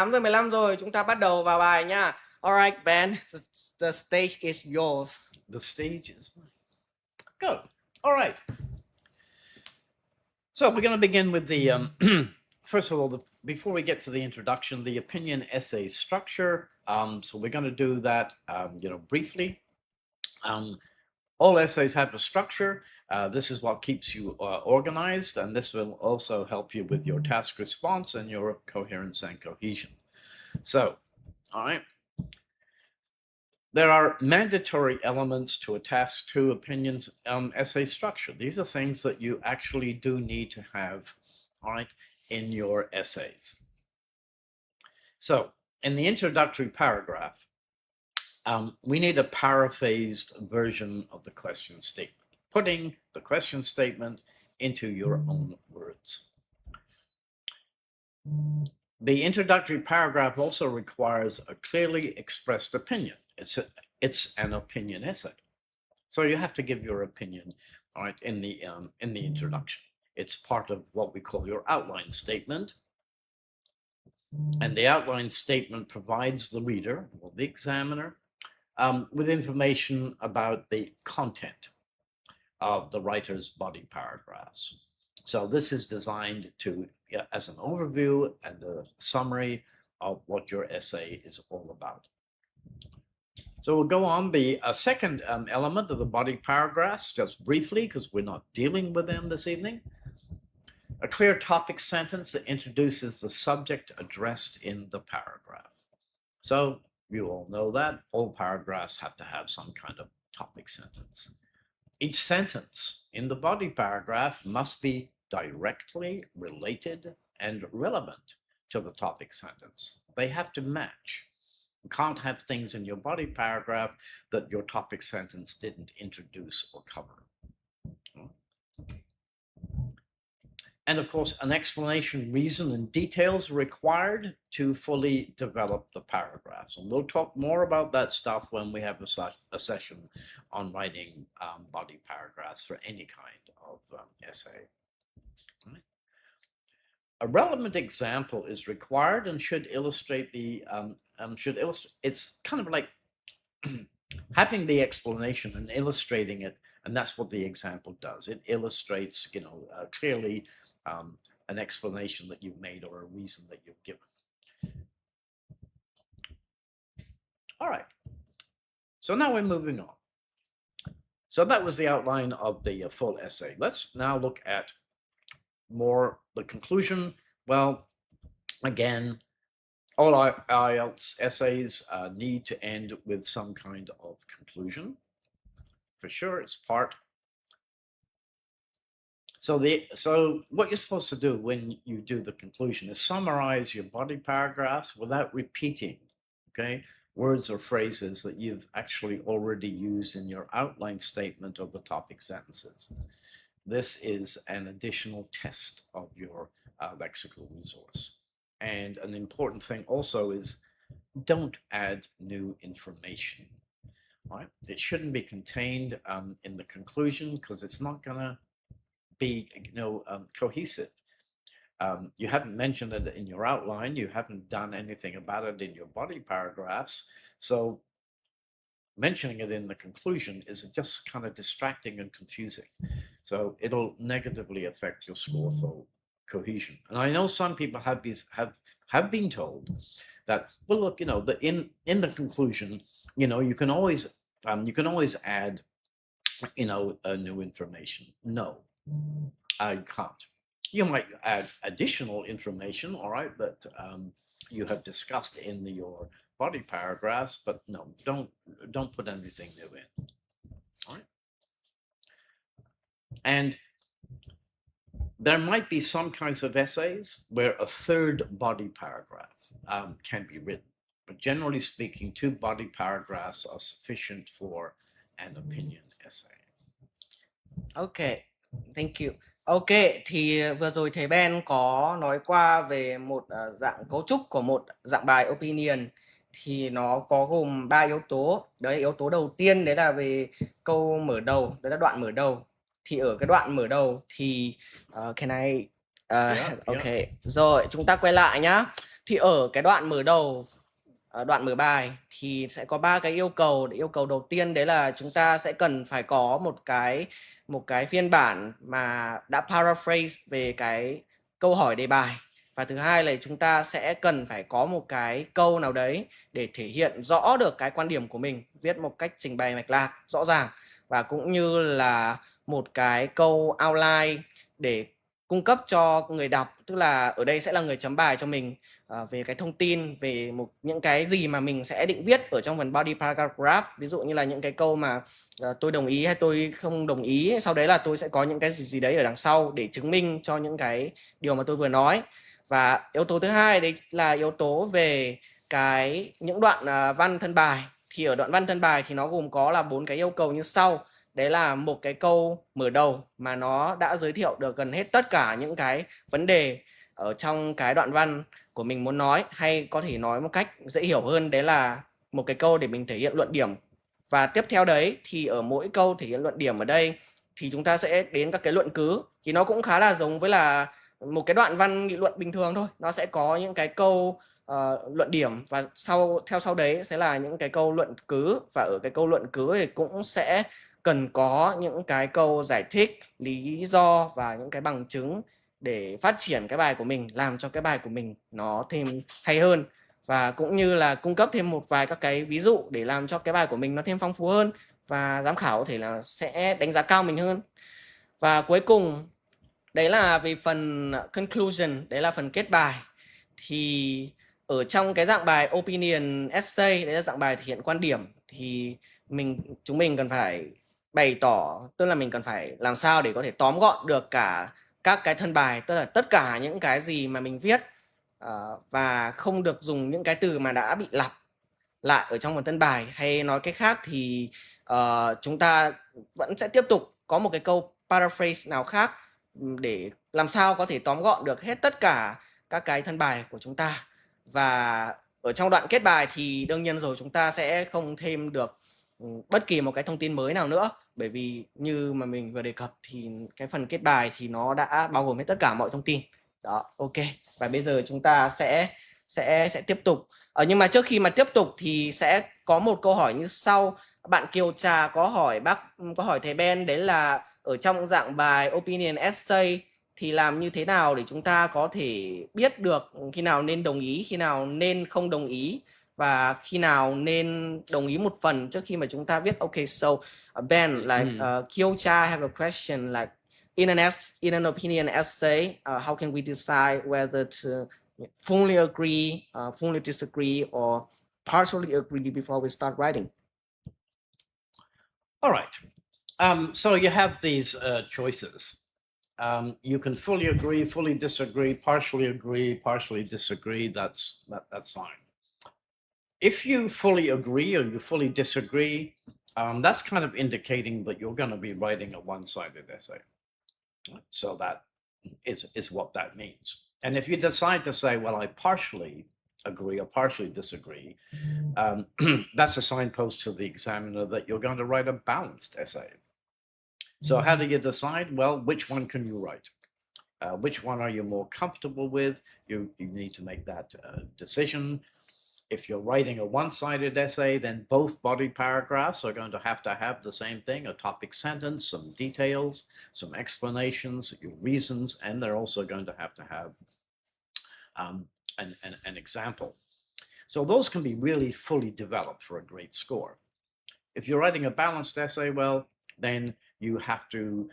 8:15 rồi, chúng ta bắt đầu vào bài nha. Alright, Ben, the stage is yours. The stage is mine. Go. All right. So we're going to begin with the, first of all, before we get to the introduction, the opinion essay structure. So we're going to do that, briefly. All essays have a structure. This is what keeps you organized, and this will also help you with your task response and your coherence and cohesion. So, all right. There are mandatory elements to a task 2 opinions essay structure. These are things that you actually do need to have, all right, in your essays. So, in the introductory paragraph, we need a paraphrased version of the question statement, putting the question statement into your own words. The introductory paragraph also requires a clearly expressed opinion. It's an opinion essay, so you have to give your opinion, all right, in the introduction. It's part of what we call your outline statement, and the outline statement provides the reader or the examiner with information about the content of the writer's body paragraphs. So this is designed to, as an overview and a summary of what your essay is all about. So we'll go on the second element of the body paragraphs, just briefly, because we're not dealing with them this evening. A clear topic sentence that introduces the subject addressed in the paragraph. So you all know that all paragraphs have to have some kind of topic sentence. Each sentence in the body paragraph must be directly related and relevant to the topic sentence. They have to match. You can't have things in your body paragraph that your topic sentence didn't introduce or cover. And of course, an explanation, reason, and details are required to fully develop the paragraphs. And we'll talk more about that stuff when we have a session on writing body paragraphs for any kind of essay. Right. A relevant example is required and should illustrate the, it's kind of like having the explanation and illustrating it, and that's what the example does. It illustrates, clearly an explanation that you've made or a reason that you've given. All right, so now we're moving on. So that was the outline of the full essay. Let's now look at more the conclusion. Well, again, all our Ielts essays need to end with some kind of conclusion. For sure, it's part. So what you're supposed to do when you do the conclusion is summarize your body paragraphs without repeating, okay, words or phrases that you've actually already used in your outline statement of the topic sentences. This is an additional test of your lexical resource. And an important thing also is don't add new information. Right? It shouldn't be contained in the conclusion because it's not going to be cohesive. You haven't mentioned it in your outline. You haven't done anything about it in your body paragraphs. So mentioning it in the conclusion is just kind of distracting and confusing. So it'll negatively affect your score for cohesion. And I know some people have been told that, well, look, that in the conclusion, you can always add, new information. No, I can't. You might add additional information, all right, that you have discussed in your body paragraphs, but no, don't put anything new in. All right. And there might be some kinds of essays where a third body paragraph can be written, but generally speaking, 2 body paragraphs are sufficient for an opinion essay. Okay, thank you. Ok, thì vừa rồi thầy Ben có nói qua về một dạng cấu trúc của một dạng bài opinion. Thì nó có gồm 3 yếu tố. Đấy, yếu tố đầu tiên đấy là về câu mở đầu, đấy là đoạn mở đầu. Thì ở cái đoạn mở đầu thì can I Yeah. ok, rồi chúng ta quay lại nhá. Thì ở cái đoạn mở đầu, đoạn mở bài thì sẽ có 3 cái yêu cầu. Yêu cầu đầu tiên đấy là chúng ta sẽ cần phải có một cái phiên bản mà đã paraphrase về cái câu hỏi đề bài. Và thứ hai là chúng ta sẽ cần phải có một cái câu nào đấy để thể hiện rõ được cái quan điểm của mình, viết một cách trình bày mạch lạc rõ ràng, và cũng như là một cái câu outline để cung cấp cho người đọc, tức là ở đây sẽ là người chấm bài cho mình, về cái thông tin về những cái gì mà mình sẽ định viết ở trong phần body paragraph. Ví dụ như là những cái câu mà tôi đồng ý hay tôi không đồng ý, sau đấy là tôi sẽ có những cái gì đấy ở đằng sau để chứng minh cho những cái điều mà tôi vừa nói. Và yếu tố thứ hai đấy là yếu tố về những đoạn văn thân bài. Thì ở đoạn văn thân bài thì nó gồm có là 4 cái yêu cầu như sau. Đấy là một cái câu mở đầu mà nó đã giới thiệu được gần hết tất cả những cái vấn đề ở trong cái đoạn văn của mình muốn nói, hay có thể nói một cách dễ hiểu hơn, đấy là một cái câu để mình thể hiện luận điểm. Và tiếp theo đấy thì ở mỗi câu thể hiện luận điểm ở đây thì chúng ta sẽ đến các cái luận cứ. Thì nó cũng khá là giống với là một cái đoạn văn nghị luận bình thường thôi. Nó sẽ có những cái câu luận điểm, và theo sau đấy sẽ là những cái câu luận cứ. Và ở cái câu luận cứ thì cũng sẽ cần có những cái câu giải thích, lý do và những cái bằng chứng để phát triển cái bài của mình, làm cho cái bài của mình nó thêm hay hơn, và cũng như là cung cấp thêm một vài các cái ví dụ để làm cho cái bài của mình nó thêm phong phú hơn, và giám khảo có thể là sẽ đánh giá cao mình hơn. Và cuối cùng đấy là về phần conclusion, đấy là phần kết bài. Thì ở trong cái dạng bài opinion essay, đấy là dạng bài thể hiện quan điểm, thì chúng mình cần phải bày tỏ, tức là mình cần phải làm sao để có thể tóm gọn được cả các cái thân bài, tức là tất cả những cái gì mà mình viết, và không được dùng những cái từ mà đã bị lặp lại ở trong phần thân bài. Hay nói cách khác thì chúng ta vẫn sẽ tiếp tục có một cái câu paraphrase nào khác để làm sao có thể tóm gọn được hết tất cả các cái thân bài của chúng ta. Và ở trong đoạn kết bài thì đương nhiên rồi, chúng ta sẽ không thêm được bất kỳ một cái thông tin mới nào nữa, bởi vì như mà mình vừa đề cập thì cái phần kết bài thì nó đã bao gồm hết tất cả mọi thông tin đó. Ok, và bây giờ chúng ta sẽ tiếp tục. Nhưng mà trước khi mà tiếp tục thì sẽ có một câu hỏi như sau. Bạn Kiều Trà có hỏi thầy Ben, đấy là ở trong dạng bài opinion essay thì làm như thế nào để chúng ta có thể biết được khi nào nên đồng ý, khi nào nên không đồng ý, và khi nào nên đồng ý một phần trước khi mà chúng ta viết. Okay, so Ben, like Kiều Trà have a question like in an opinion essay, how can we decide whether to fully agree, fully disagree, or partially agree before we start writing? All right. So you have these choices. You can fully agree, fully disagree, partially disagree. That's fine. If you fully agree or you fully disagree, that's kind of indicating that you're going to be writing a one-sided essay. So that is what that means. And if you decide to say, well, I partially agree or partially disagree, that's a signpost to the examiner that you're going to write a balanced essay. So how do you decide? Well, which one can you write? Which one are you more comfortable with? You need to make that decision. If you're writing a one-sided essay, then both body paragraphs are going to have the same thing, a topic sentence, some details, some explanations, your reasons, and they're also going to have an example. So those can be really fully developed for a great score. If you're writing a balanced essay, well, then you have to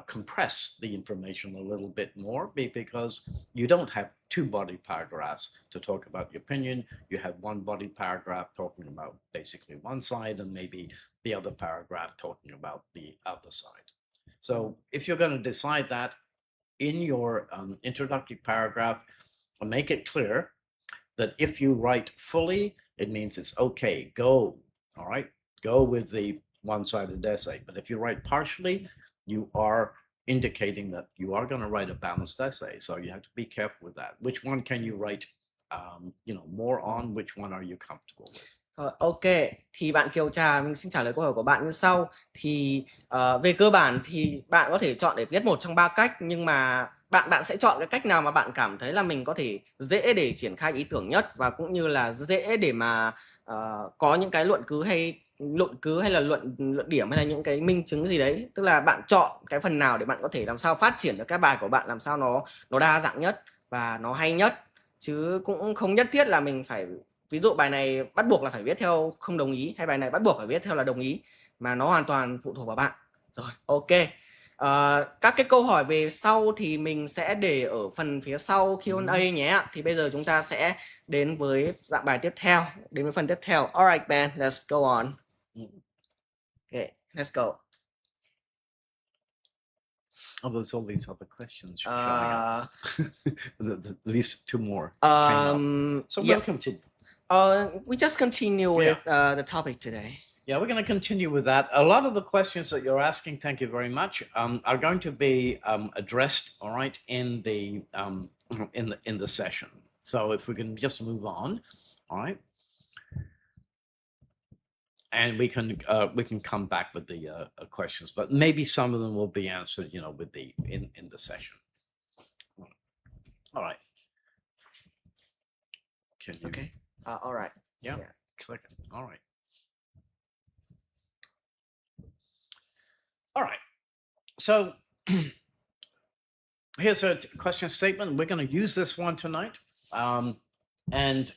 compress the information a little bit more, because you don't have two body paragraphs to talk about your opinion. You have one body paragraph talking about basically one side, and maybe the other paragraph talking about the other side. So if you're going to decide that in your introductory paragraph, make it clear that if you write fully, it means it's okay, go, all right, go with the one-sided essay. But if you write partially, you are indicating that you are going to write a balanced essay. So you have to be careful with that. Which one can you write, more on? Which one are you comfortable with? Ok, thì bạn Kiều Trà, mình xin trả lời câu hỏi của bạn như sau. Thì về cơ bản thì bạn có thể chọn để viết một trong ba cách, nhưng mà bạn sẽ chọn cái cách nào mà bạn cảm thấy là mình có thể dễ để triển khai ý tưởng nhất, và cũng như là dễ để mà có những cái luận cứ hay là luận điểm hay là những cái minh chứng gì đấy. Tức là bạn chọn cái phần nào để bạn có thể làm sao phát triển được cái bài của bạn, làm sao nó đa dạng nhất và nó hay nhất, chứ cũng không nhất thiết là mình phải, ví dụ bài này bắt buộc là phải viết theo không đồng ý, hay bài này bắt buộc phải viết theo là đồng ý, mà nó hoàn toàn phụ thuộc vào bạn. Rồi, ok. Các cái câu hỏi về sau thì mình sẽ để ở phần phía sau Q&A nhé. Thì bây giờ chúng ta sẽ đến với dạng bài tiếp theo, đến với phần tiếp theo. Alright, man, let's go on. Okay, let's go. Oh, there's all these other questions showing up. At least two more came up. So Yeah. we'll continue. We just continue with the topic today. Yeah, we're going to continue with that. A lot of the questions that you're asking, thank you very much, are going to be addressed, all right, in the session. So if we can just move on, all right, and we can come back with the questions, but maybe some of them will be answered, you know, with the in the session. All right. Can you? Okay. All right. Yeah. Click it. All right. All right. So here's a question statement. We're going to use this one tonight, and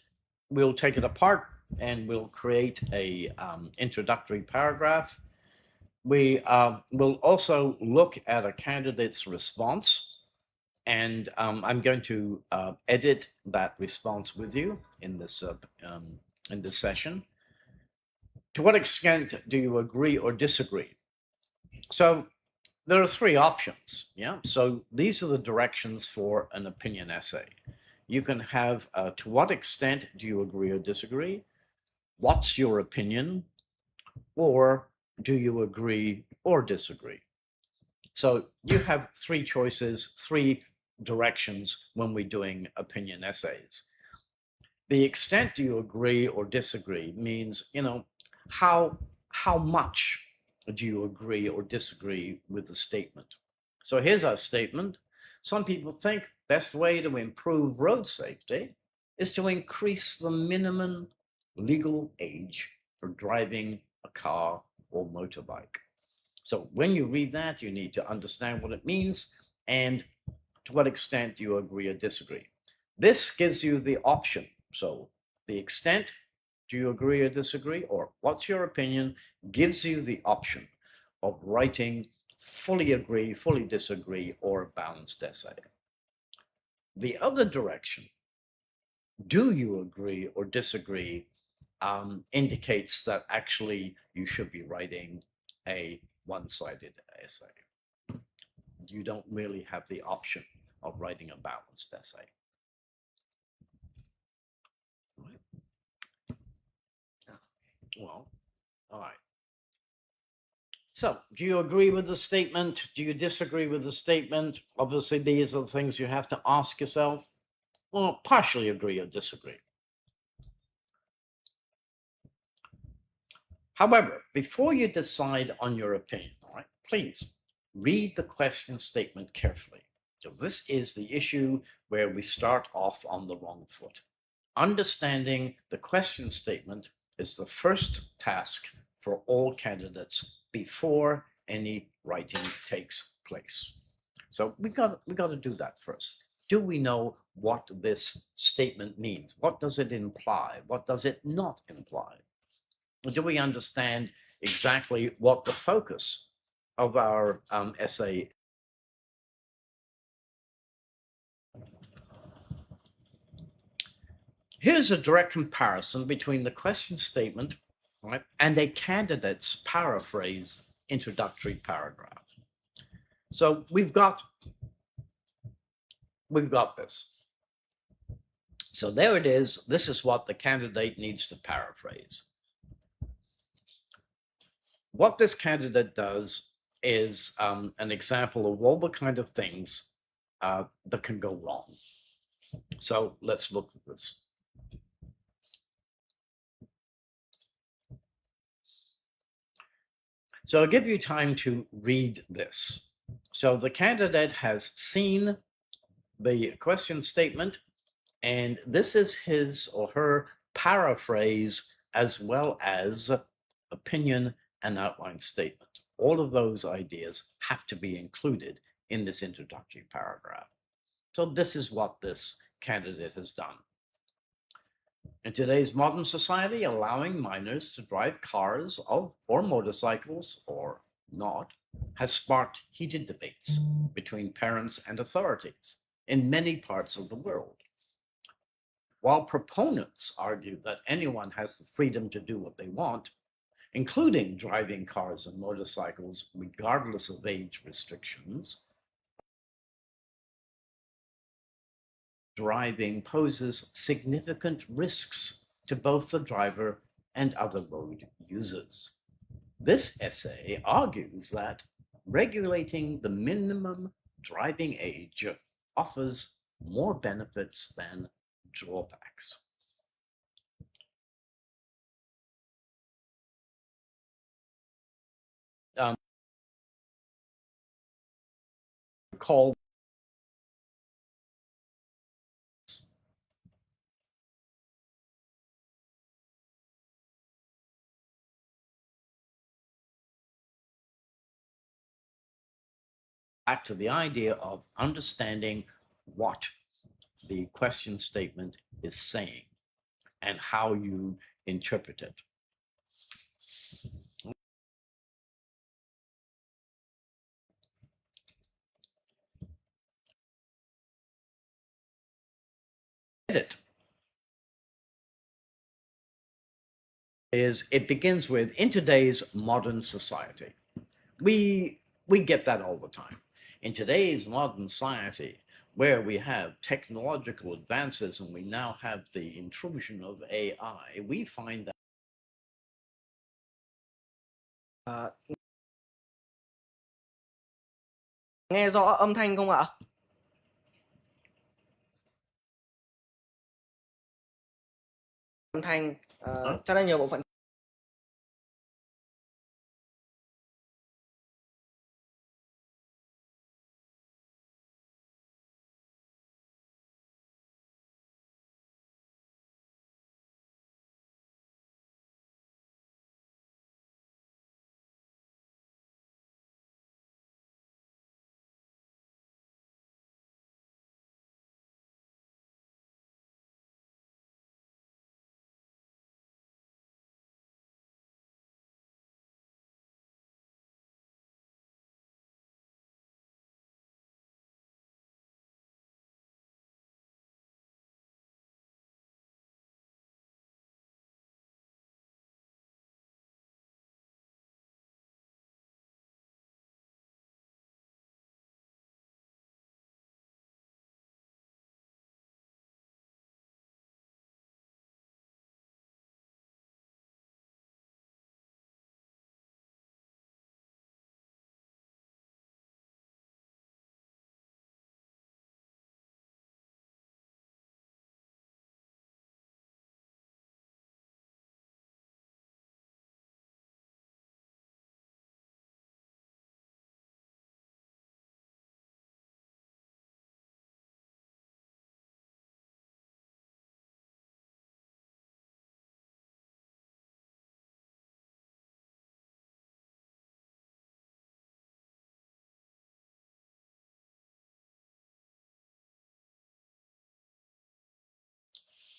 we'll take it apart and we'll create a introductory paragraph. We will also look at a candidate's response, and I'm going to edit that response with you in this session. To what extent do you agree or disagree? So there are three options. Yeah. So these are the directions for an opinion essay. You can have to what extent do you agree or disagree? What's your opinion? Or do you agree or disagree? So you have three choices, three directions when we're doing opinion essays. The extent do you agree or disagree means, you know, how much do you agree or disagree with the statement? So here's our statement. Some people think best way to improve road safety is to increase the minimum legal age for driving a car or motorbike. So when you read that, you need to understand what it means and to what extent you agree or disagree. This gives you the option. So the extent, do you agree or disagree, or what's your opinion, gives you the option of writing fully agree, fully disagree, or a balanced essay. The other direction, do you agree or disagree, indicates that actually you should be writing a one-sided essay. You don't really have the option of writing a balanced essay. Well, all right. So, do you agree with the statement? Do you disagree with the statement? Obviously, these are the things you have to ask yourself. Well, partially agree or disagree. However, before you decide on your opinion, all right, please read the question statement carefully, because this is the issue where we start off on the wrong foot. Understanding the question statement is the first task for all candidates before any writing takes place. So we got to do that first. Do we know what this statement means? What does it imply? What does it not imply? Do we understand exactly what the focus of our essay is? Here's a direct comparison between the question statement, right, and a candidate's paraphrase introductory paragraph. So we've got this. So there it is. This is what the candidate needs to paraphrase. What this candidate does is an example of all the kind of things that can go wrong. So let's look at this. So I'll give you time to read this. So the candidate has seen the question statement, and this is his or her paraphrase as well as opinion and outline statement. All of those ideas have to be included in this introductory paragraph. So this is what this candidate has done. In today's modern society, allowing minors to drive cars or motorcycles or not has sparked heated debates between parents and authorities in many parts of the world. While proponents argue that anyone has the freedom to do what they want, including driving cars and motorcycles regardless of age restrictions, driving poses significant risks to both the driver and other road users. This essay argues that regulating the minimum driving age offers more benefits than drawbacks. Called back to the idea of understanding what the question statement is saying and how you interpret it. It begins with, in today's modern society. We get that all the time. In today's modern society, where we have technological advances and we now have the intrusion of AI, we find that Nghe rõ âm thanh không ạ? Âm thanh chắc là nhiều bộ phận.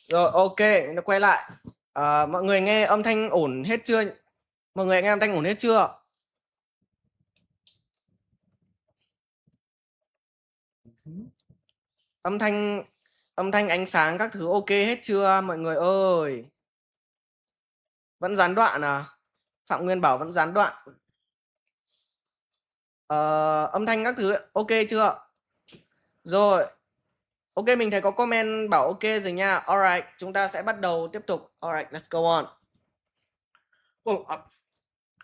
Rồi, ok, nó quay lại. Mọi người nghe âm thanh ổn hết chưa? Mọi người nghe âm thanh ổn hết chưa? Âm thanh ánh sáng các thứ ok hết chưa mọi người ơi? Vẫn gián đoạn à? Phạm Nguyên bảo vẫn gián đoạn. Âm thanh các thứ ok chưa? Rồi. Ok, mình thấy có comment bảo ok rồi nha. Alright, chúng ta sẽ bắt đầu tiếp tục. Alright, let's go on. Well,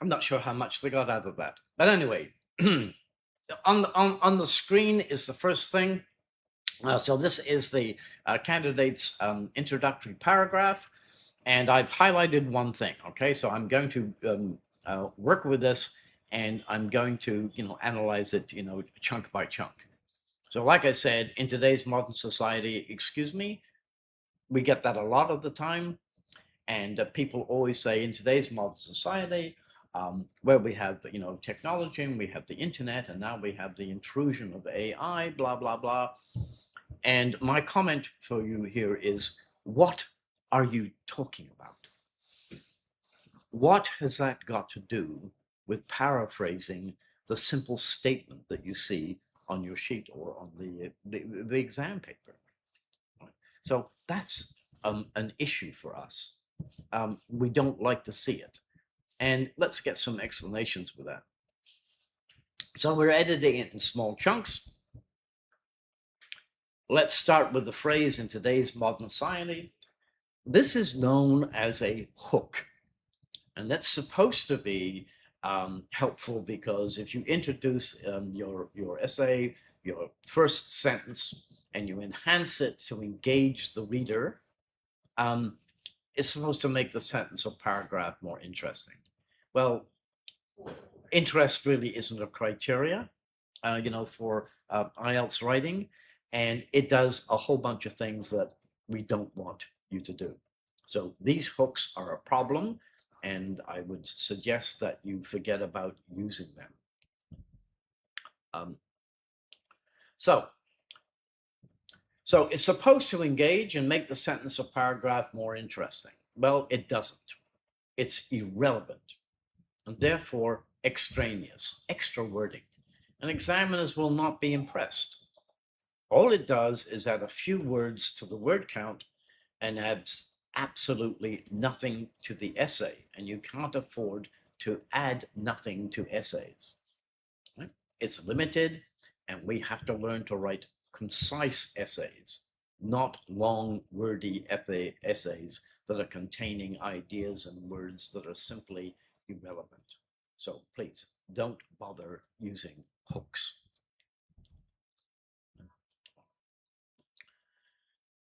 I'm not sure how much they got out of that. But anyway, on the screen is the first thing. So this is the candidate's introductory paragraph. And I've highlighted one thing, okay? So I'm going to work with this and I'm going to, analyze it, chunk by chunk. So like I said, in today's modern society, excuse me, we get that a lot of the time. And people always say in today's modern society, where we have technology and we have the internet and now we have the intrusion of AI, blah, blah, blah. And my comment for you here is, what are you talking about? What has that got to do with paraphrasing the simple statement that you see on your sheet or on the exam paper? So that's an issue for us. We don't like to see it. And let's get some explanations with that. So we're editing it in small chunks. Let's start with the phrase in today's modern society. This is known as a hook. And that's supposed to be helpful because if you introduce your essay, your first sentence, and you enhance it to engage the reader, it's supposed to make the sentence or paragraph more interesting. Well, interest really isn't a criteria, for Ielts writing, and it does a whole bunch of things that we don't want you to do. So these hooks are a problem, and I would suggest that you forget about using them. So it's supposed to engage and make the sentence or paragraph more interesting. Well, it doesn't. It's irrelevant, and therefore extraneous, extra wording. And examiners will not be impressed. All it does is add a few words to the word count and adds absolutely nothing to the essay. And you can't afford to add nothing to essays. Right? It's limited, and we have to learn to write concise essays, not long, wordy essays that are containing ideas and words that are simply irrelevant. So please don't bother using hooks.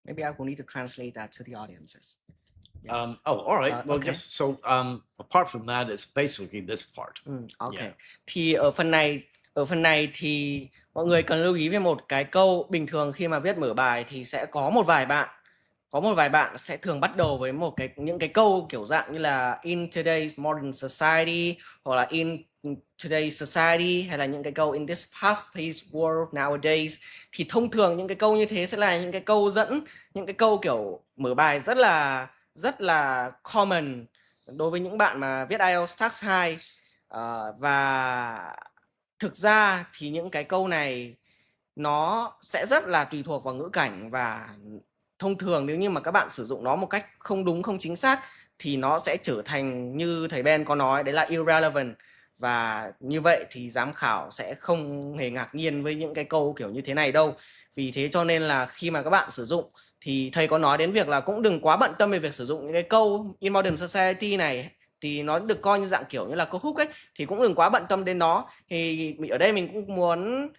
Maybe I will need to translate that to the audiences. All right. Well, okay. just so apart from that, it's basically this part. Ok. Yeah. Thì ở phần này thì mọi người cần lưu ý về một cái câu. Bình thường khi mà viết mở bài thì sẽ có một vài bạn sẽ thường bắt đầu với những cái câu kiểu dạng như là in today's modern society, hoặc là in today's society, hay là những cái câu in this fast-paced world nowadays. Thì thông thường những cái câu như thế sẽ là những cái câu dẫn, những cái câu kiểu mở bài rất là common đối với những bạn mà viết IELTS Tax 2. Và thực ra thì những cái câu này nó sẽ rất là tùy thuộc vào ngữ cảnh, và thông thường nếu như mà các bạn sử dụng nó một cách không đúng, không chính xác thì nó sẽ trở thành, như thầy Ben có nói, đấy là irrelevant. Và như vậy thì giám khảo sẽ không hề ngạc nhiên với những cái câu kiểu như thế này đâu. Vì thế cho nên là khi mà các bạn sử dụng thì thầy có nói đến việc là cũng đừng quá bận tâm về việc sử dụng những cái câu in modern society này, thì nó được coi như dạng kiểu như là câu hook ấy, thì cũng đừng quá bận tâm đến nó. Thì ở đây mình cũng muốn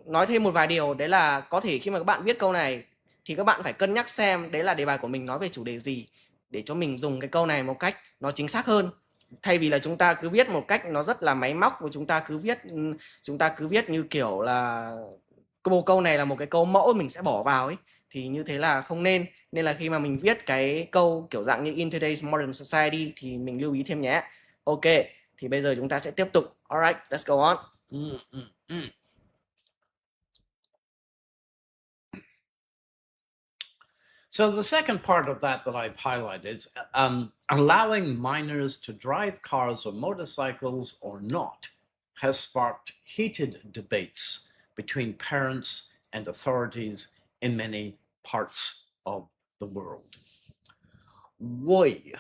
nói thêm một vài điều, đấy là có thể khi mà các bạn viết câu này thì các bạn phải cân nhắc xem đấy là đề bài của mình nói về chủ đề gì, để cho mình dùng cái câu này một cách nó chính xác hơn, thay vì là chúng ta cứ viết một cách nó rất là máy móc, và chúng ta cứ viết như kiểu là câu này là một cái câu mẫu mình sẽ bỏ vào ấy, thì như thế là không nên. Nên là khi mà mình viết cái câu kiểu dạng như in today's modern society thì mình lưu ý thêm nhé. Ok, thì bây giờ chúng ta sẽ tiếp tục. Alright, let's go on. So the second part of that I've highlighted is allowing minors to drive cars or motorcycles or not has sparked heated debates between parents and authorities in many parts of the world. Why?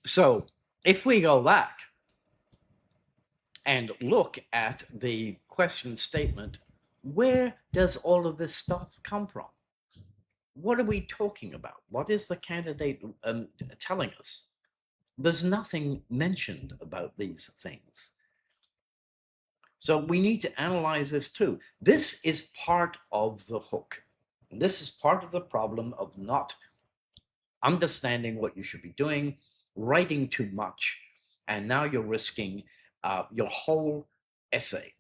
So if we go back and look at the question statement, where does all of this stuff come from? What are we talking about? What is the candidate telling us? There's nothing mentioned about these things. So we need to analyze this too. This is part of the hook. This is part of the problem of not understanding what you should be doing, writing too much, and now you're risking your whole essay,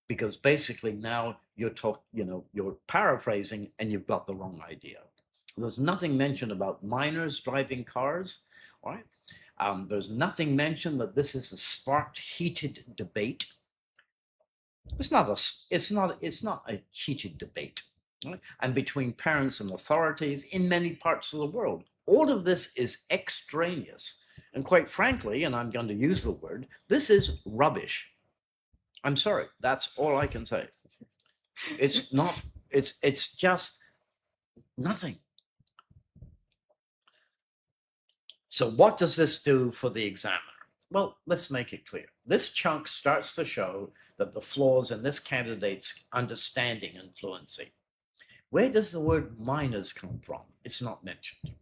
because basically now you're paraphrasing and you've got the wrong idea. There's nothing mentioned about minors driving cars, right? There's nothing mentioned that this is a sparked, heated debate. It's not a heated debate, right? And between parents and authorities in many parts of the world. All of this is extraneous. And quite frankly, and I'm going to use the word, this is rubbish. I'm sorry, that's all I can say. It's not, it's just nothing. So what does this do for the examiner? Well, let's make it clear. This chunk starts to show that the flaws in this candidate's understanding and fluency. Where does the word minors come from? It's not mentioned.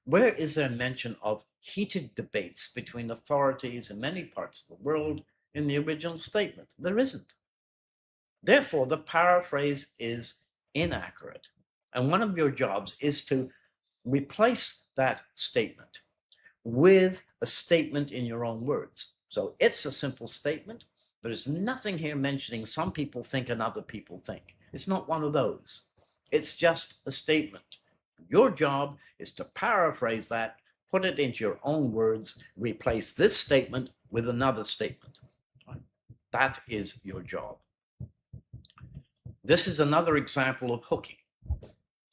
Where is there mention of heated debates between authorities in many parts of the world in the original statement? There isn't. Therefore, the paraphrase is inaccurate. And one of your jobs is to replace that statement with a statement in your own words. So it's a simple statement. There's nothing here mentioning some people think and other people think. It's not one of those. It's just a statement. Your job is to paraphrase that, put it into your own words, replace this statement with another statement. That is your job. This is another example of hooking,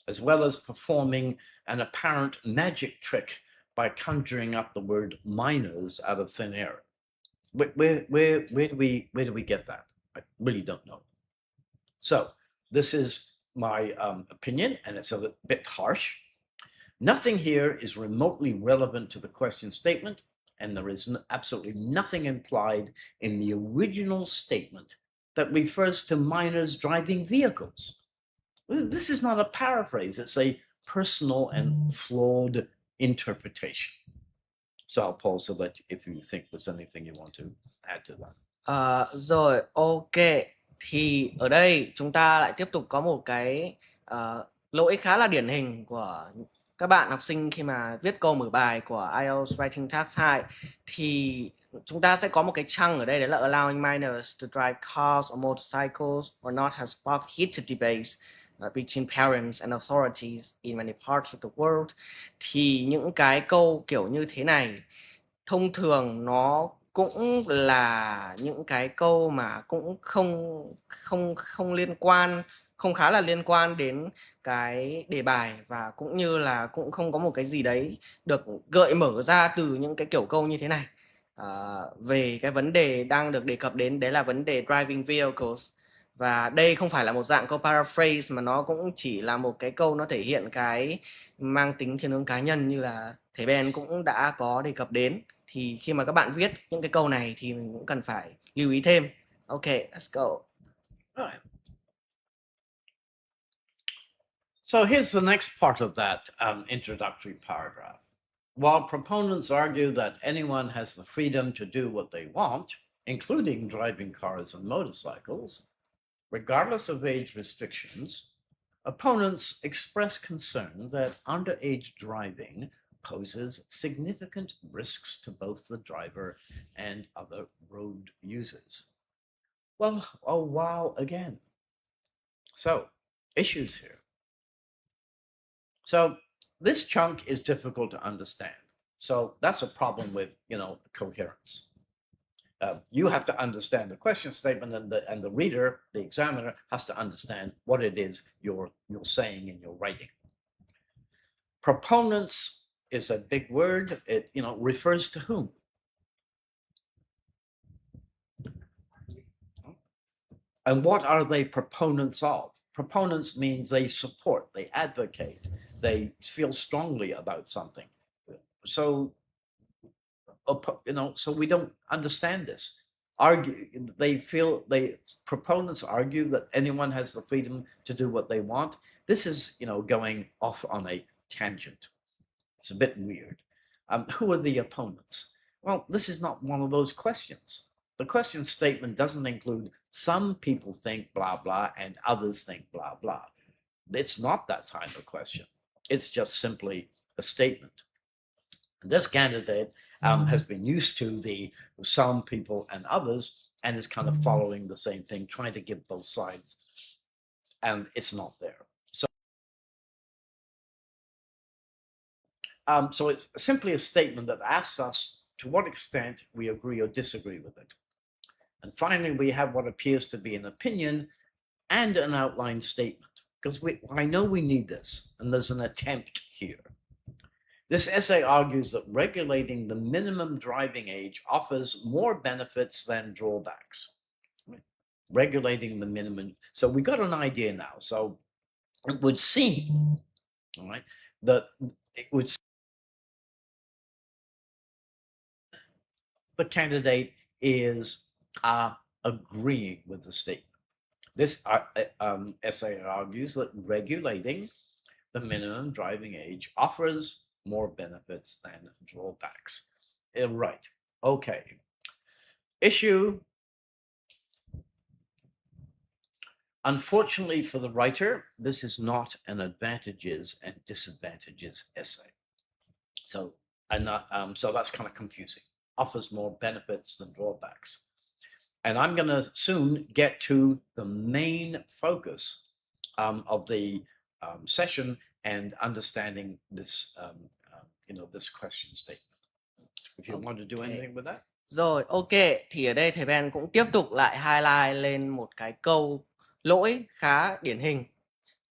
as well as performing an apparent magic trick by conjuring up the word minors out of thin air. Where do we get that? I really don't know. So this is my opinion, and it's a bit harsh. Nothing here is remotely relevant to the question statement, and there is absolutely nothing implied in the original statement that refers to minors driving vehicles. This is not a paraphrase, it's a personal and flawed interpretation. So I'll pause so that if you think there's anything you want to add to that. Rồi, ok. Thì ở đây chúng ta lại tiếp tục có một cái lỗi khá là điển hình của các bạn học sinh khi mà viết câu mở bài của IELTS Writing Task 2. Thì chúng ta sẽ có một cái chunk ở đây, đấy là allowing minors to drive cars or motorcycles or not has sparked heated debates between parents and authorities in many parts of the world. Thì những cái câu kiểu như thế này thông thường nó cũng là những cái câu mà cũng không liên quan, không khá là liên quan đến cái đề bài, và cũng như là cũng không có một cái gì đấy được gợi mở ra từ những cái kiểu câu như thế này. Về cái vấn đề đang được đề cập đến, đấy là vấn đề driving vehicles. Và đây không phải là một dạng câu paraphrase, mà nó cũng chỉ là một cái câu nó thể hiện cái mang tính thiên hướng cá nhân như là thầy Ben cũng đã có đề cập đến. Thì khi mà các bạn viết những cái câu này thì mình cũng cần phải lưu ý thêm. Ok, let's go. All right. So here's the next part of that introductory paragraph. While proponents argue that anyone has the freedom to do what they want, including driving cars and motorcycles, regardless of age restrictions, opponents express concern that underage driving poses significant risks to both the driver and other road users. Well, oh wow, again. So, issues here. So, this chunk is difficult to understand. So, that's a problem with, coherence. You have to understand the question statement, and the reader, the examiner, has to understand what it is you're saying and you're writing. Proponents is a big word. It refers to whom? And what are they proponents of? Proponents means they support, they advocate, they feel strongly about something. So so we don't understand this. Proponents argue that anyone has the freedom to do what they want. This is, going off on a tangent. It's a bit weird. Who are the opponents? Well, this is not one of those questions. The question statement doesn't include some people think blah, blah, and others think blah, blah. It's not that kind of question. It's just simply a statement. This candidate has been used to the some people and others and is kind of following the same thing, trying to give both sides, and it's not there. So it's simply a statement that asks us to what extent we agree or disagree with it. And finally, we have what appears to be an opinion and an outline statement, because I know we need this, and there's an attempt here. This essay argues that regulating the minimum driving age offers more benefits than drawbacks. Regulating the minimum. So we got an idea now. So it would seem, all right, that it would the candidate is agreeing with the statement. This essay argues that regulating the minimum driving age offers more benefits than drawbacks. Right. Okay. Issue. Unfortunately for the writer, this is not an advantages and disadvantages essay. So, so that's kind of confusing. Offers more benefits than drawbacks. And I'm going to soon get to the main focus of the session and understanding this, this question statement. If you want to do anything with that. Rồi, ok. Thì ở đây thầy Ben cũng tiếp tục lại highlight lên một cái câu lỗi khá điển hình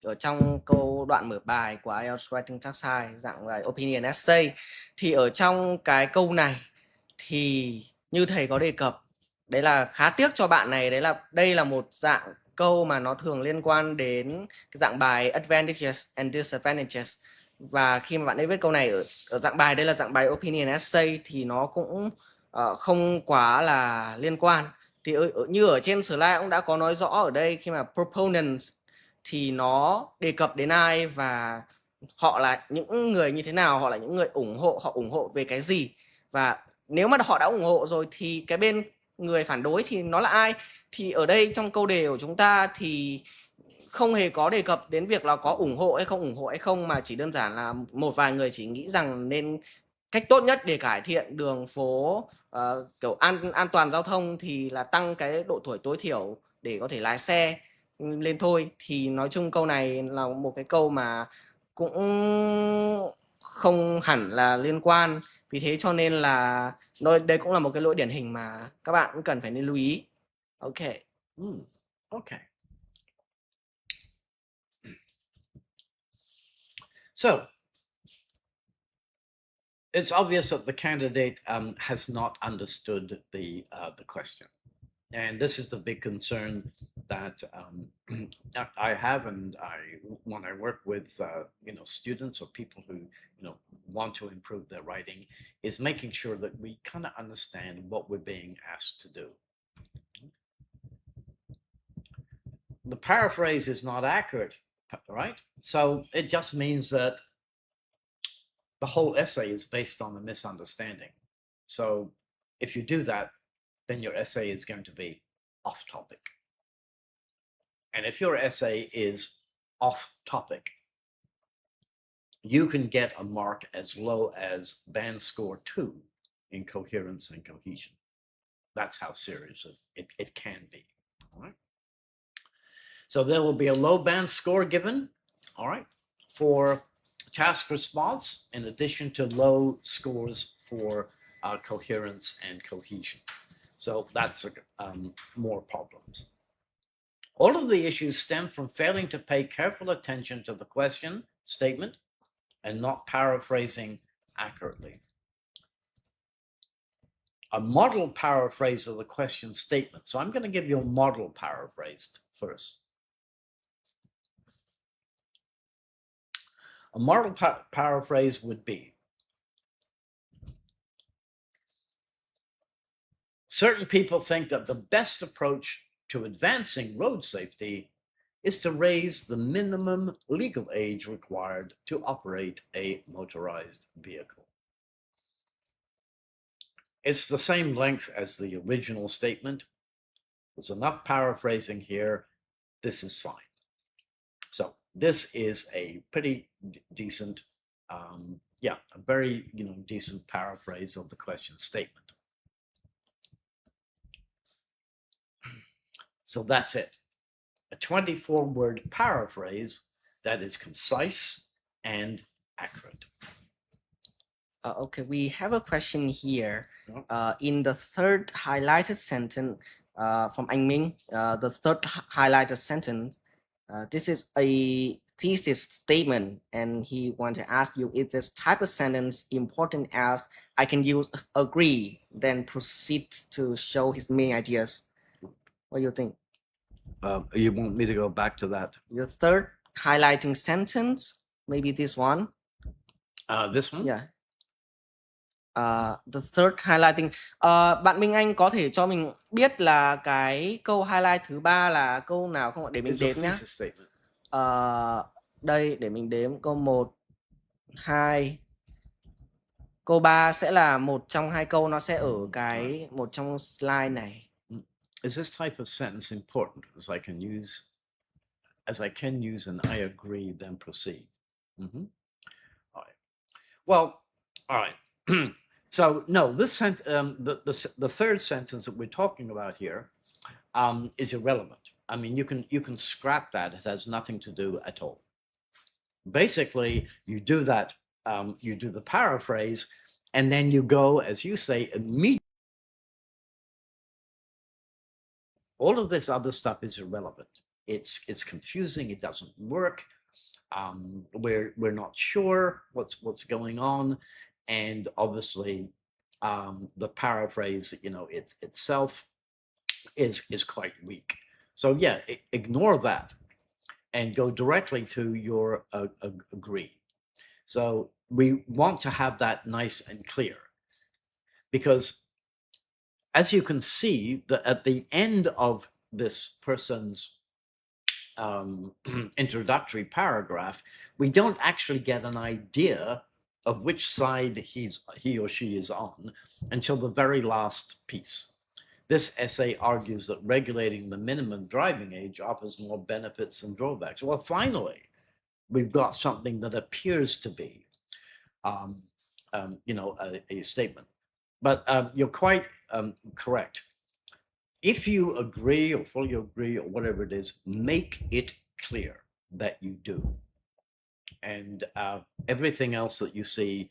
ở trong câu đoạn mở bài của IELTS Writing Exercise dạng bài Opinion Essay. Thì ở trong cái câu này thì như thầy có đề cập, đấy là khá tiếc cho bạn này, đấy là đây là một dạng câu mà nó thường liên quan đến cái dạng bài Advantages and Disadvantages. Và khi mà bạn ấy viết câu này ở dạng bài, đây là dạng bài Opinion Essay, thì nó cũng không quá là liên quan. Thì như ở trên slide cũng đã có nói rõ ở đây, khi mà proponents thì nó đề cập đến ai và họ là những người như thế nào, họ là những người ủng hộ, họ ủng hộ về cái gì. Và nếu mà họ đã ủng hộ rồi thì cái bên người phản đối thì nó là ai. Thì ở đây trong câu đề của chúng ta thì không hề có đề cập đến việc là có ủng hộ hay không, mà chỉ đơn giản là một vài người chỉ nghĩ rằng nên cách tốt nhất để cải thiện đường phố, kiểu an toàn giao thông thì là tăng cái độ tuổi tối thiểu để có thể lái xe lên thôi. Thì nói chung câu này là một cái câu mà cũng không hẳn là liên quan. Vì thế cho nên là đây cũng là một cái lỗi điển hình mà các bạn cũng cần phải nên lưu ý. Ok. Okay. So it's obvious that the candidate has not understood the question, and this is the big concern that I have, and when I work with students or people who want to improve their writing, is making sure that we kind of understand what we're being asked to do. The paraphrase is not accurate, right? So it just means that the whole essay is based on a misunderstanding. So if you do that, then your essay is going to be off topic. And if your essay is off topic, you can get a mark as low as band score 2 in coherence and cohesion. That's how serious it can be. All right. So there will be a low band score given, all right, for task response, in addition to low scores for coherence and cohesion. So that's more problems. All of the issues stem from failing to pay careful attention to the question statement and not paraphrasing accurately. A model paraphrase of the question statement. So I'm going to give you a model paraphrase first. A model paraphrase would be: certain people think that the best approach to advancing road safety is to raise the minimum legal age required to operate a motorized vehicle. It's the same length as the original statement. There's enough paraphrasing here. This is fine. So this is a pretty decent, a very decent paraphrase of the question statement. So that's it. A 24-word paraphrase that is concise and accurate. Okay, we have a question here. Yep. In the third highlighted sentence from anh Minh, the third highlighted sentence, this is a thesis statement, and he want to ask you, is this type of sentence important as I can use agree, then proceed to show his main ideas? What do you think? You want me to go back to that? Your third highlighting sentence, maybe this one. This one? Yeah. The third highlighting. Bạn Minh Anh có thể cho mình biết là cái câu highlight thứ ba là câu nào không ạ? Để mình It's a đếm nhá. thesis statement. Đây để mình đếm. Câu 1, 2. Câu 3 sẽ là một trong hai câu, nó sẽ ở cái một trong slide này. Is this type of sentence important as I can use an I agree then proceed? All right. Well, all right. So no, this the third sentence that we're talking about here is irrelevant. I mean, you can scrap that. It has nothing to do at all. Basically, you do that. You do the paraphrase, and then you go, as you say, immediately. All of this other stuff is irrelevant. It's confusing. It doesn't work. We're not sure what's going on, and obviously, the paraphrase, itself is quite weak. So yeah, ignore that, and go directly to your agree. So we want to have that nice and clear, because as you can see, that at the end of this person's introductory paragraph, we don't actually get an idea of which side he or she is on until the very last piece. This essay argues that regulating the minimum driving age offers more benefits than drawbacks. Well, finally, we've got something that appears to be, a statement. But you're quite correct. If you agree or fully agree or whatever it is, make it clear that you do. And everything else that you see,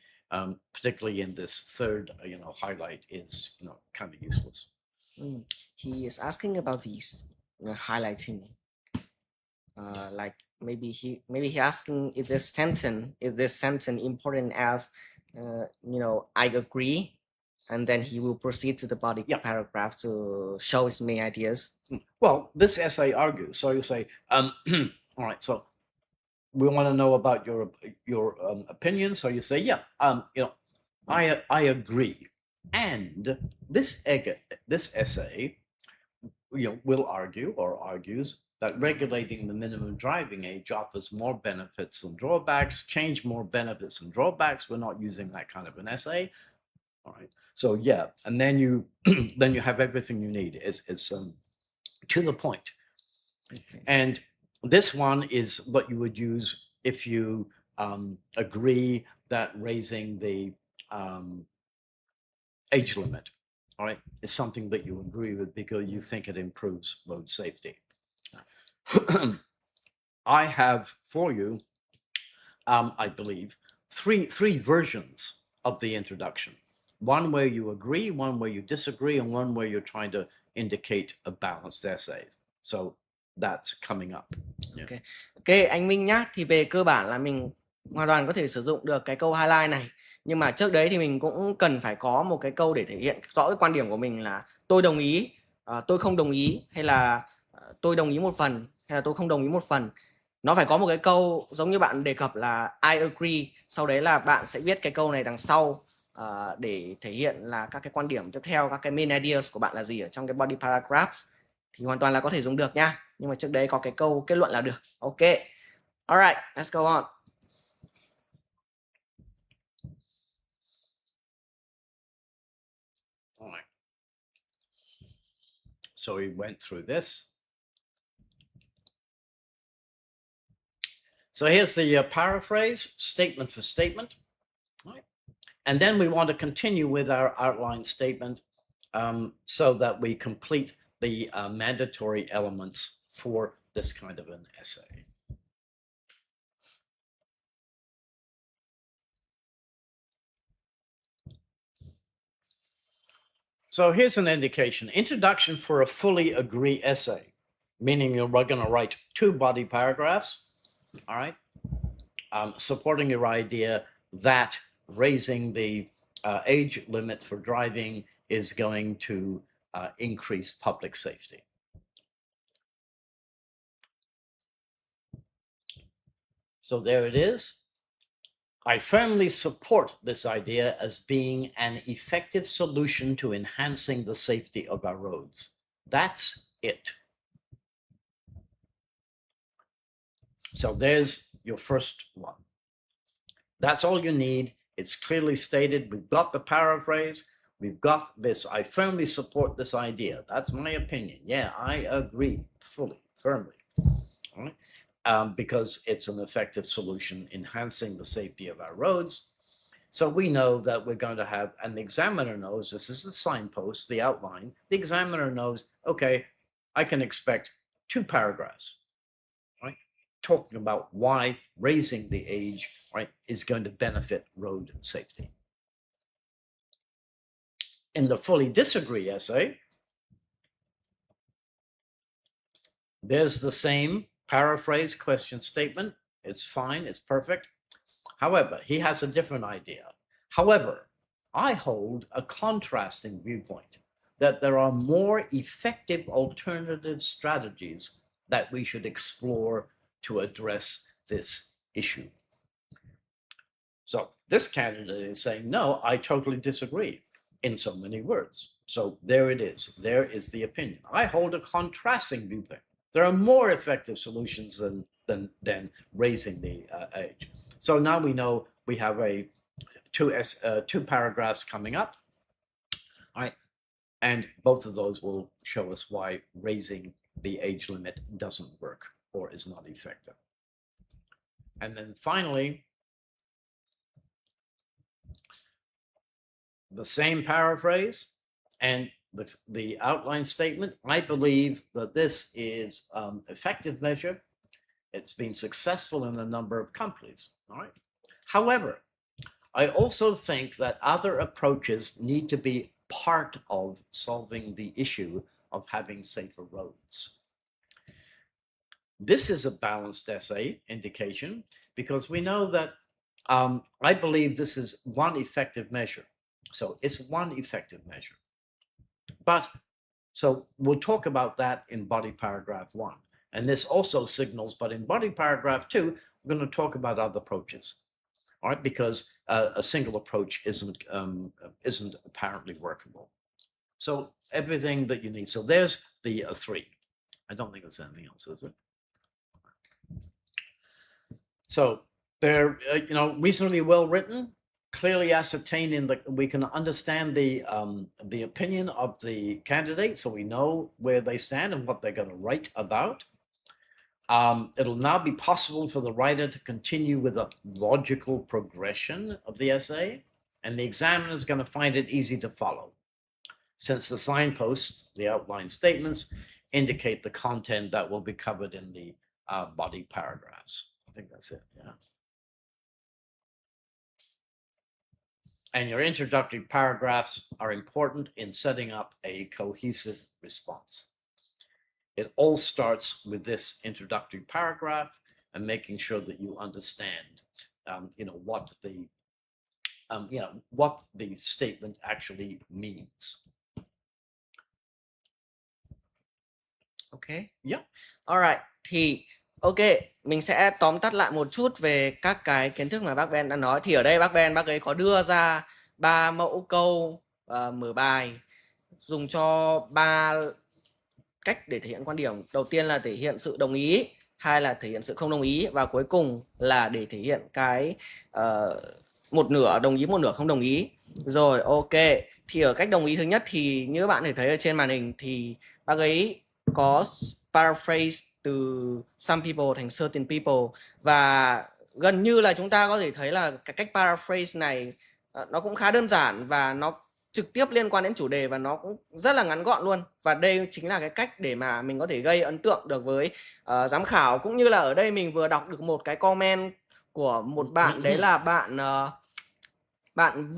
particularly in this third, highlight, is kind of useless. He is asking about these highlighting. Like maybe he asking, is this sentence important as I agree, and then he will proceed to the body paragraph to show his main ideas. Well, this essay argues. So you say, all right, so we want to know about your opinion. So you say, yeah, I agree, and this essay, will argue or argues that regulating the minimum driving age offers more benefits than drawbacks. Change more benefits than drawbacks. We're not using that kind of an essay. All right. So yeah, and then you have everything you need. It's to the point. Okay. And this one is what you would use if you agree that raising the age limit, all right, is something that you agree with because you think it improves road safety. I have for you, I believe, three versions of the introduction. One where you agree, one where you disagree, and one where you're trying to indicate a balanced essay. So that's coming up. Yeah. Ok, anh Minh nhá, thì về cơ bản là mình hoàn toàn có thể sử dụng được cái câu highlight này. Nhưng mà trước đấy thì mình cũng cần phải có một cái câu để thể hiện rõ cái quan điểm của mình là tôi đồng ý, tôi không đồng ý, hay là tôi đồng ý một phần, hay là tôi không đồng ý một phần. Nó phải có một cái câu giống như bạn đề cập là I agree. Sau đấy là bạn sẽ viết cái câu này đằng sau để thể hiện là các cái quan điểm tiếp theo, các cái main ideas của bạn là gì ở trong cái body paragraph. Thì hoàn toàn là có thể dùng được nha. Nhưng mà trước đấy có cái câu kết luận là được. Ok. Alright, let's go on. All right. So we went through this. So here's the paraphrase, statement for statement. Right. And then we want to continue with our outline statement so that we complete the mandatory elements for this kind of an essay. So here's an indication. Introduction for a fully agree essay, meaning you're going to write 2 body paragraphs, all right, supporting your idea that raising the age limit for driving is going to increase public safety. So there it is. I firmly support this idea as being an effective solution to enhancing the safety of our roads. That's it. So there's your first one. That's all you need. It's clearly stated. We've got the paraphrase. We've got this. I firmly support this idea. That's my opinion. Yeah, I agree fully, firmly. All right? Because it's an effective solution enhancing the safety of our roads. So we know that we're going to have, and the examiner knows, this is the signpost, the outline. The examiner knows, okay, I can expect 2 paragraphs, right, talking about why raising the age, right, is going to benefit road safety. In the fully disagree essay, there's the same paraphrase question statement. It's fine, it's perfect. However, he has a different idea. However, I hold a contrasting viewpoint that there are more effective alternative strategies that we should explore to address this issue. So this candidate is saying, no, I totally disagree in so many words. So there it is. There is the opinion. I hold a contrasting viewpoint. There are more effective solutions than raising the age. So now we know we have a 2 paragraphs coming up, all right, and both of those will show us why raising the age limit doesn't work or is not effective. And then finally, the same paraphrase and the outline statement. I believe that this is effective measure. It's been successful in a number of countries, all right? However, I also think that other approaches need to be part of solving the issue of having safer roads. This is a balanced essay indication because we know that I believe this is one effective measure. So it's one effective measure. But so we'll talk about that in body paragraph 1. And this also signals, but in body paragraph 2, we're going to talk about other approaches. All right, because a single approach isn't apparently workable. So everything that you need. So there's the 3. I don't think there's anything else, is it? So they're reasonably well written, clearly ascertaining that we can understand the opinion of the candidate, so we know where they stand and what they're going to write about. It'll now be possible for the writer to continue with a logical progression of the essay, and the examiner is going to find it easy to follow, since the signposts, the outline statements, indicate the content that will be covered in the body paragraphs. I think that's it, yeah. And your introductory paragraphs are important in setting up a cohesive response. It all starts with this introductory paragraph and making sure that you understand, what the statement actually means. Okay. Yeah. Alright, thì ok, mình sẽ tóm tắt lại một chút về các cái kiến thức mà bác Ben đã nói. Thì ở đây bác ấy có đưa ra 3 mẫu câu mở bài dùng cho 3 cách để thể hiện quan điểm. Đầu tiên là thể hiện sự đồng ý, hai là thể hiện sự không đồng ý, và cuối cùng là để thể hiện cái một nửa đồng ý, một nửa không đồng ý. Rồi, ok. Thì ở cách đồng ý thứ nhất thì như các bạn thể thấy ở trên màn hình thì bác ấy có paraphrase từ some people thành certain people, và gần như là chúng ta có thể thấy là cái cách paraphrase này nó cũng khá đơn giản và nó trực tiếp liên quan đến chủ đề và nó cũng rất là ngắn gọn luôn. Và đây chính là cái cách để mà mình có thể gây ấn tượng được với giám khảo. Cũng như là ở đây mình vừa đọc được một cái comment của một bạn, đấy là bạn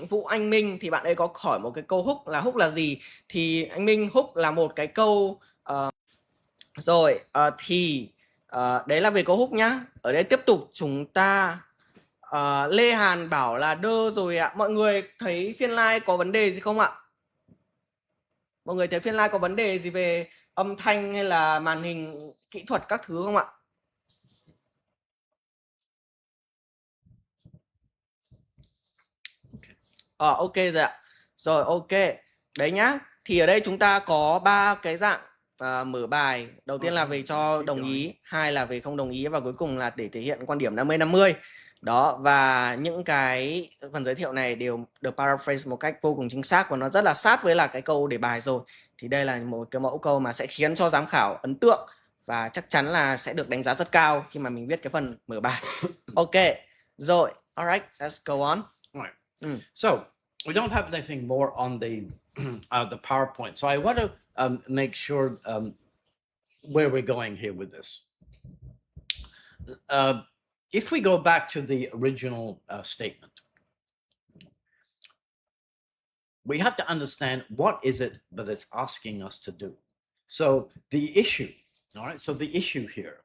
Vũ Anh Minh. Thì bạn ấy có hỏi một cái câu hook là gì, thì anh Minh, hook là một cái câu đấy là về câu hook nhá. Ở đây tiếp tục chúng ta Lê Hàn bảo là đơ rồi ạ. Mọi người thấy phiên live có vấn đề gì không ạ? Mọi người thấy phiên live có vấn đề gì về âm thanh hay là màn hình, kỹ thuật các thứ không ạ? Ok rồi ạ. Rồi, ok. Đấy nhá. Thì ở đây chúng ta có 3 cái dạng mở bài. Đầu tiên là về cho đồng ý, 2 là về không đồng ý, và cuối cùng là để thể hiện quan điểm 50-50. Đó, và những cái phần giới thiệu này đều được paraphrase một cách vô cùng chính xác và nó rất là sát với là cái câu đề bài rồi. Thì đây là một cái mẫu câu mà sẽ khiến cho giám khảo ấn tượng và chắc chắn là sẽ được đánh giá rất cao khi mà mình viết cái phần mở bài. Ok. Rồi, alright, let's go on. Right. So we don't have anything more on the PowerPoint. So I want to make sure where we're going here with this. If we go back to the original statement, we have to understand what is it that it's asking us to do. So the issue, all right, so the issue here,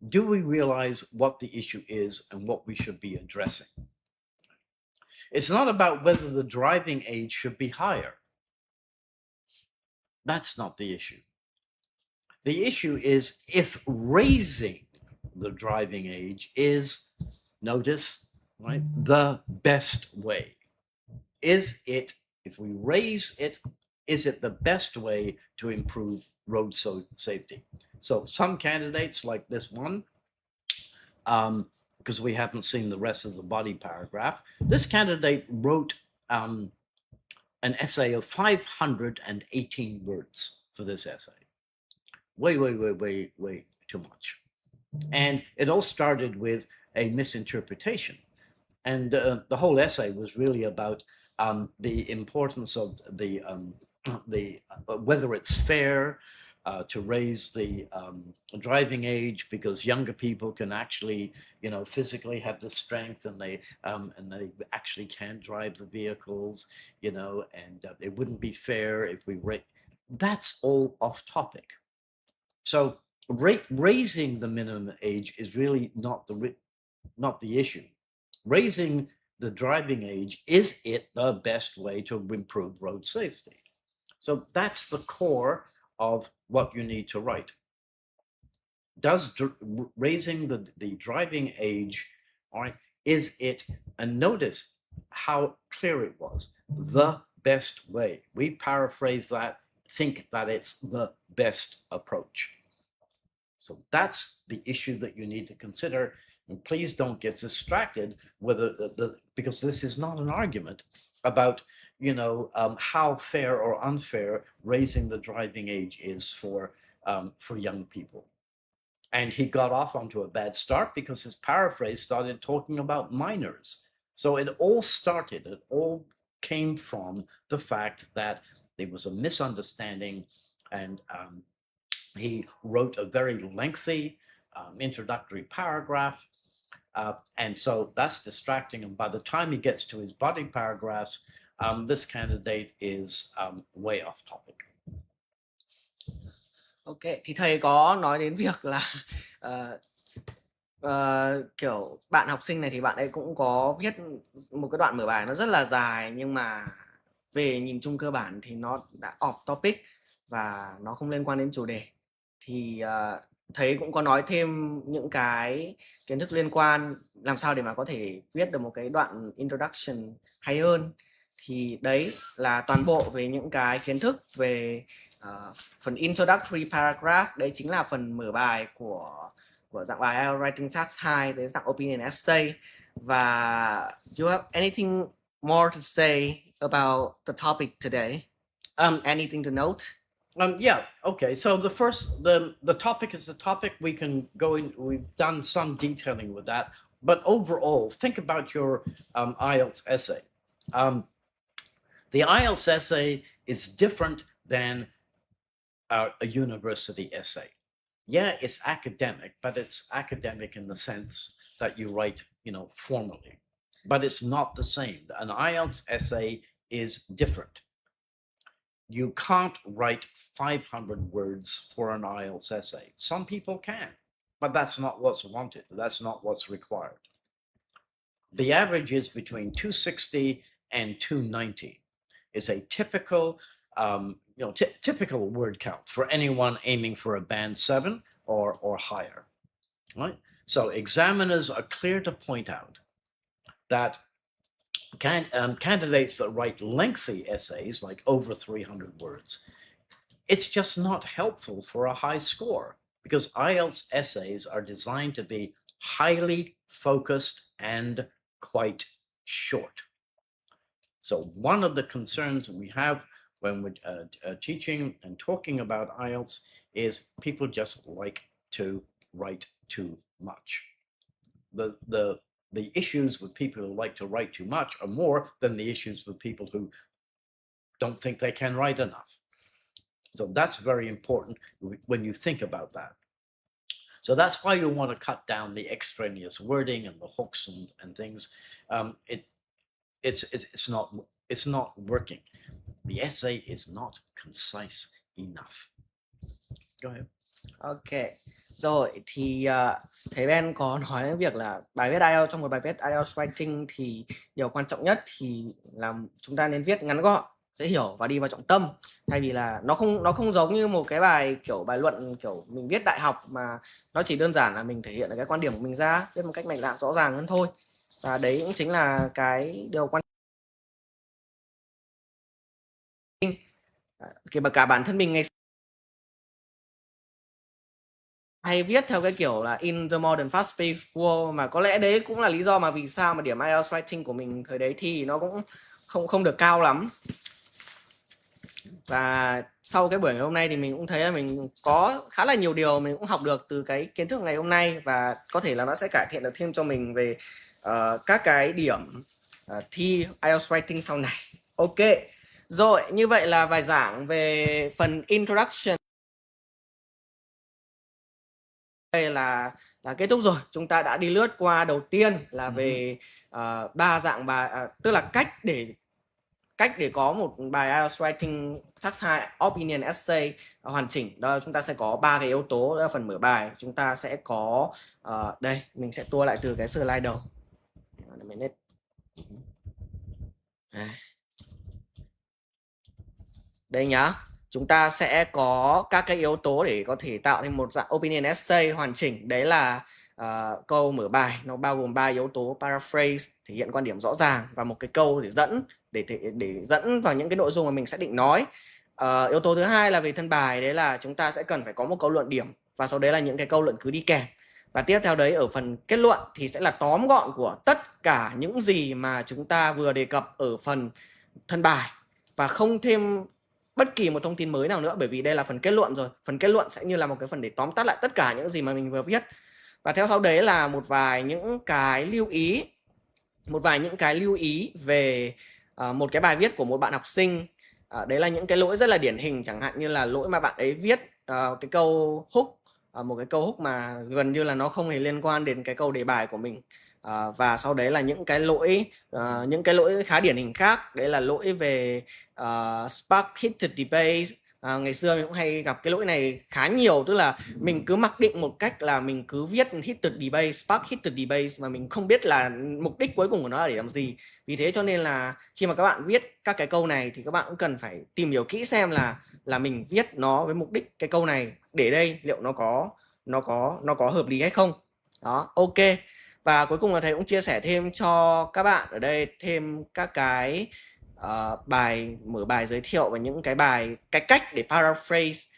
do we realize what the issue is and what we should be addressing? It's not about whether the driving age should be higher. That's not the issue. The issue is if raising the driving age is, notice, right, the best way. Is it, if we raise it, is it the best way to improve road safety? So some candidates like this one, because we haven't seen the rest of the body paragraph, this candidate wrote an essay of 518 words for this essay. Way too much. And it all started with a misinterpretation. And the whole essay was really about the importance of the whether it's fair to raise the driving age, because younger people can actually, you know, physically have the strength, and they actually can drive the vehicles, you know, and it wouldn't be fair if we that's all off topic. So raising the minimum age is really not the issue. Raising the driving age, is it the best way to improve road safety? So that's the core of what you need to write. Does raising the driving age, all right, is it, and notice how clear it was, the best way. We paraphrase that, think that it's the best approach. So that's the issue that you need to consider. And please don't get distracted whether because this is not an argument about, you know, how fair or unfair raising the driving age is for young people. And he got off onto a bad start because his paraphrase started talking about minors. So it all came from the fact that there was a misunderstanding, and he wrote a very lengthy introductory paragraph. And so that's distracting. And by the time he gets to his body paragraphs, this candidate is way off topic. Ok, thì thầy có nói đến việc là kiểu bạn học sinh này thì bạn ấy cũng có viết một cái đoạn mở bài nó rất là dài, nhưng mà về nhìn chung cơ bản thì nó đã off topic và nó không liên quan đến chủ đề. Thì thầy cũng có nói thêm những cái kiến thức liên quan làm sao để mà có thể viết được một cái đoạn introduction hay hơn. Thì đấy là toàn bộ về những cái kiến thức về phần introductory paragraph. Đấy chính là phần mở bài của dạng bài IELTS Writing Task 2, đấy dạng opinion essay. Và you have anything more to say about the topic today? Anything to note? Yeah, okay. So the topic is the topic. We can go in, we've done some detailing with that. But overall, think about your IELTS essay. The IELTS essay is different than a university essay. Yeah, it's academic, but it's academic in the sense that you write, formally. But it's not the same. An IELTS essay is different. You can't write 500 words for an IELTS essay. Some people can, but that's not what's wanted. That's not what's required. The average is between 260 and 290. It's a typical, typical word count for anyone aiming for a band 7 or higher. Right? So examiners are clear to point out that candidates that write lengthy essays, like over 300 words, it's just not helpful for a high score, because IELTS essays are designed to be highly focused and quite short. So one of the concerns we have when we're teaching and talking about IELTS is people just like to write too much. The issues with people who like to write too much are more than the issues with people who don't think they can write enough. So that's very important when you think about that. So that's why you want to cut down the extraneous wording and the hooks and things. It's not working. The essay is not concise enough. Go ahead. Ok, rồi thì thầy Ben có nói đến việc là bài viết IELTS, trong một bài viết IELTS writing thì điều quan trọng nhất thì là chúng ta nên viết ngắn gọn, dễ hiểu và đi vào trọng tâm, thay vì là nó không giống như một cái bài kiểu bài luận kiểu mình viết đại học mà nó chỉ đơn giản là mình thể hiện được cái quan điểm của mình ra, viết một cách mạch lạc rõ ràng hơn thôi. Và đấy cũng chính là cái điều quan trọng. Cả bản thân mình ngày hay viết theo cái kiểu là in the modern fast-paced world, mà có lẽ đấy cũng là lý do mà vì sao mà điểm IELTS writing của mình thời đấy thì nó cũng không được cao lắm. Và sau cái buổi ngày hôm nay thì mình cũng thấy là mình có khá là nhiều điều mình cũng học được từ cái kiến thức ngày hôm nay, và có thể là nó sẽ cải thiện được thêm cho mình về các cái điểm thi IELTS writing sau này. Ok, rồi như vậy là bài giảng về phần introduction đây là kết thúc rồi. Chúng ta đã đi lướt qua đầu tiên là về 3 dạng bài, tức là cách để có một bài IELTS writing task 2 opinion essay hoàn chỉnh. Đó, chúng ta sẽ có 3 cái yếu tố. Đó là phần mở bài. Chúng ta sẽ có đây, mình sẽ tua lại từ cái slide đầu. Đây nhá. Chúng ta sẽ có các cái yếu tố để có thể tạo thành một dạng opinion essay hoàn chỉnh. Đấy là câu mở bài, nó bao gồm 3 yếu tố: paraphrase, thể hiện quan điểm rõ ràng, và một cái câu để dẫn vào những cái nội dung mà mình sẽ định nói. Yếu tố thứ hai là về thân bài, đấy là chúng ta sẽ cần phải có một câu luận điểm, và sau đấy là những cái câu luận cứ đi kèm. Và tiếp theo đấy ở phần kết luận thì sẽ là tóm gọn của tất cả những gì mà chúng ta vừa đề cập ở phần thân bài, và không thêm bất kỳ một thông tin mới nào nữa, bởi vì đây là phần kết luận rồi. Phần kết luận sẽ như là một cái phần để tóm tắt lại tất cả những gì mà mình vừa viết. Và theo sau đấy là một vài những cái lưu ý về một cái bài viết của một bạn học sinh. Đấy là những cái lỗi rất là điển hình, chẳng hạn như là lỗi mà bạn ấy viết cái câu hook, một cái câu hook mà gần như là nó không hề liên quan đến cái câu đề bài của mình. Và sau đấy là những cái lỗi khá điển hình khác, đấy là lỗi về spark heated debate. Ngày xưa mình cũng hay gặp cái lỗi này khá nhiều, tức là mình cứ mặc định một cách là mình cứ viết heated debate, spark heated debate, mà mình không biết là mục đích cuối cùng của nó là để làm gì. Vì thế cho nên là khi mà các bạn viết các cái câu này thì các bạn cũng cần phải tìm hiểu kỹ xem là mình viết nó với mục đích cái câu này để đây liệu nó có hợp lý hay không. Đó, ok. Và cuối cùng là thầy cũng chia sẻ thêm cho các bạn ở đây thêm các cái mở bài giới thiệu và những cái cách để paraphrase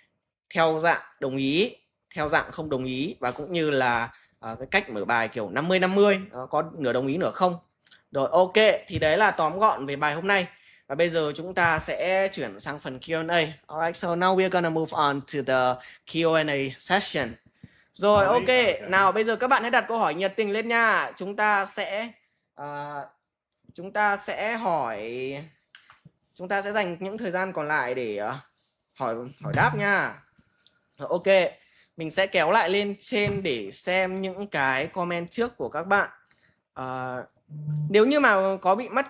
theo dạng đồng ý, theo dạng không đồng ý, và cũng như là cái cách mở bài kiểu 50-50, có nửa đồng ý nửa không. Rồi, ok, thì đấy là tóm gọn về bài hôm nay. Và bây giờ chúng ta sẽ chuyển sang phần Q&A. Alright, so now we're gonna move on to the Q&A session. Rồi, ok, nào bây giờ các bạn hãy đặt câu hỏi nhiệt tình lên nha. Chúng ta chúng ta sẽ dành những thời gian còn lại để hỏi đáp nha. Ok, mình sẽ kéo lại lên trên để xem những cái comment trước của các bạn. Nếu như mà có bị mất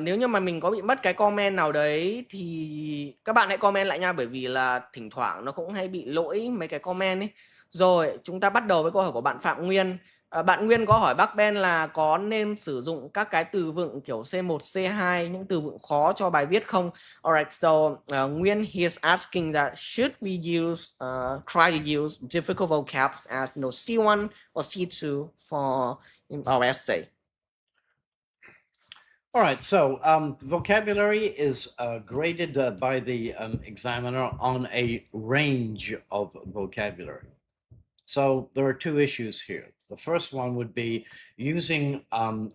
nếu như mà mình có bị mất cái comment nào đấy thì các bạn hãy comment lại nha, bởi vì là thỉnh thoảng nó cũng hay bị lỗi mấy cái comment ấy. Rồi, chúng ta bắt đầu với câu hỏi của bạn Phạm Nguyên. Bạn Nguyên có hỏi bác Ben là có nên sử dụng các cái từ vựng kiểu C1, C2, những từ vựng khó cho bài viết không? Alright, so Nguyên he is asking that should we try to use difficult vocabs as C1 or C2 for our essay? All right, so vocabulary is graded by the examiner on a range of vocabulary. So there are two issues here. The first one would be using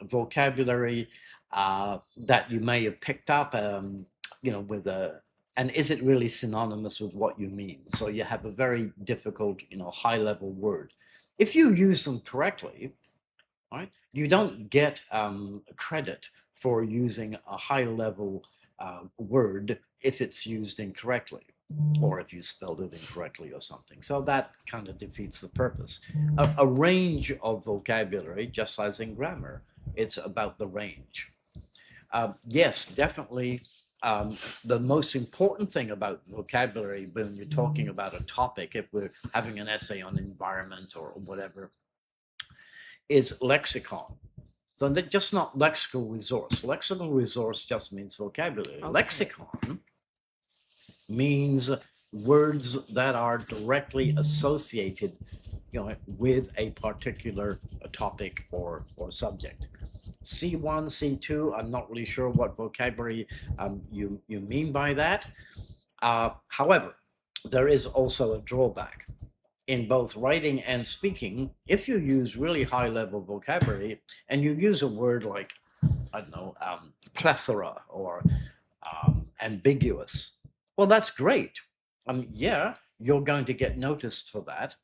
vocabulary that you may have picked up, with and is it really synonymous with what you mean? So you have a very difficult, high-level word. If you use them correctly, right, you don't get credit for using a high-level word if it's used incorrectly, or if you spelled it incorrectly or something. So that kind of defeats the purpose. A range of vocabulary, just as in grammar, it's about the range. Yes, definitely. The most important thing about vocabulary when you're talking about a topic, if we're having an essay on environment or whatever, is lexicon. So that's just not lexical resource. Lexical resource just means vocabulary. Okay. Lexicon means words that are directly associated, with a particular topic or subject. C1, C2, I'm not really sure what vocabulary you mean by that. However, there is also a drawback. In both writing and speaking, if you use really high-level vocabulary and you use a word like, I don't know, plethora or ambiguous, well, that's great. Yeah, you're going to get noticed for that,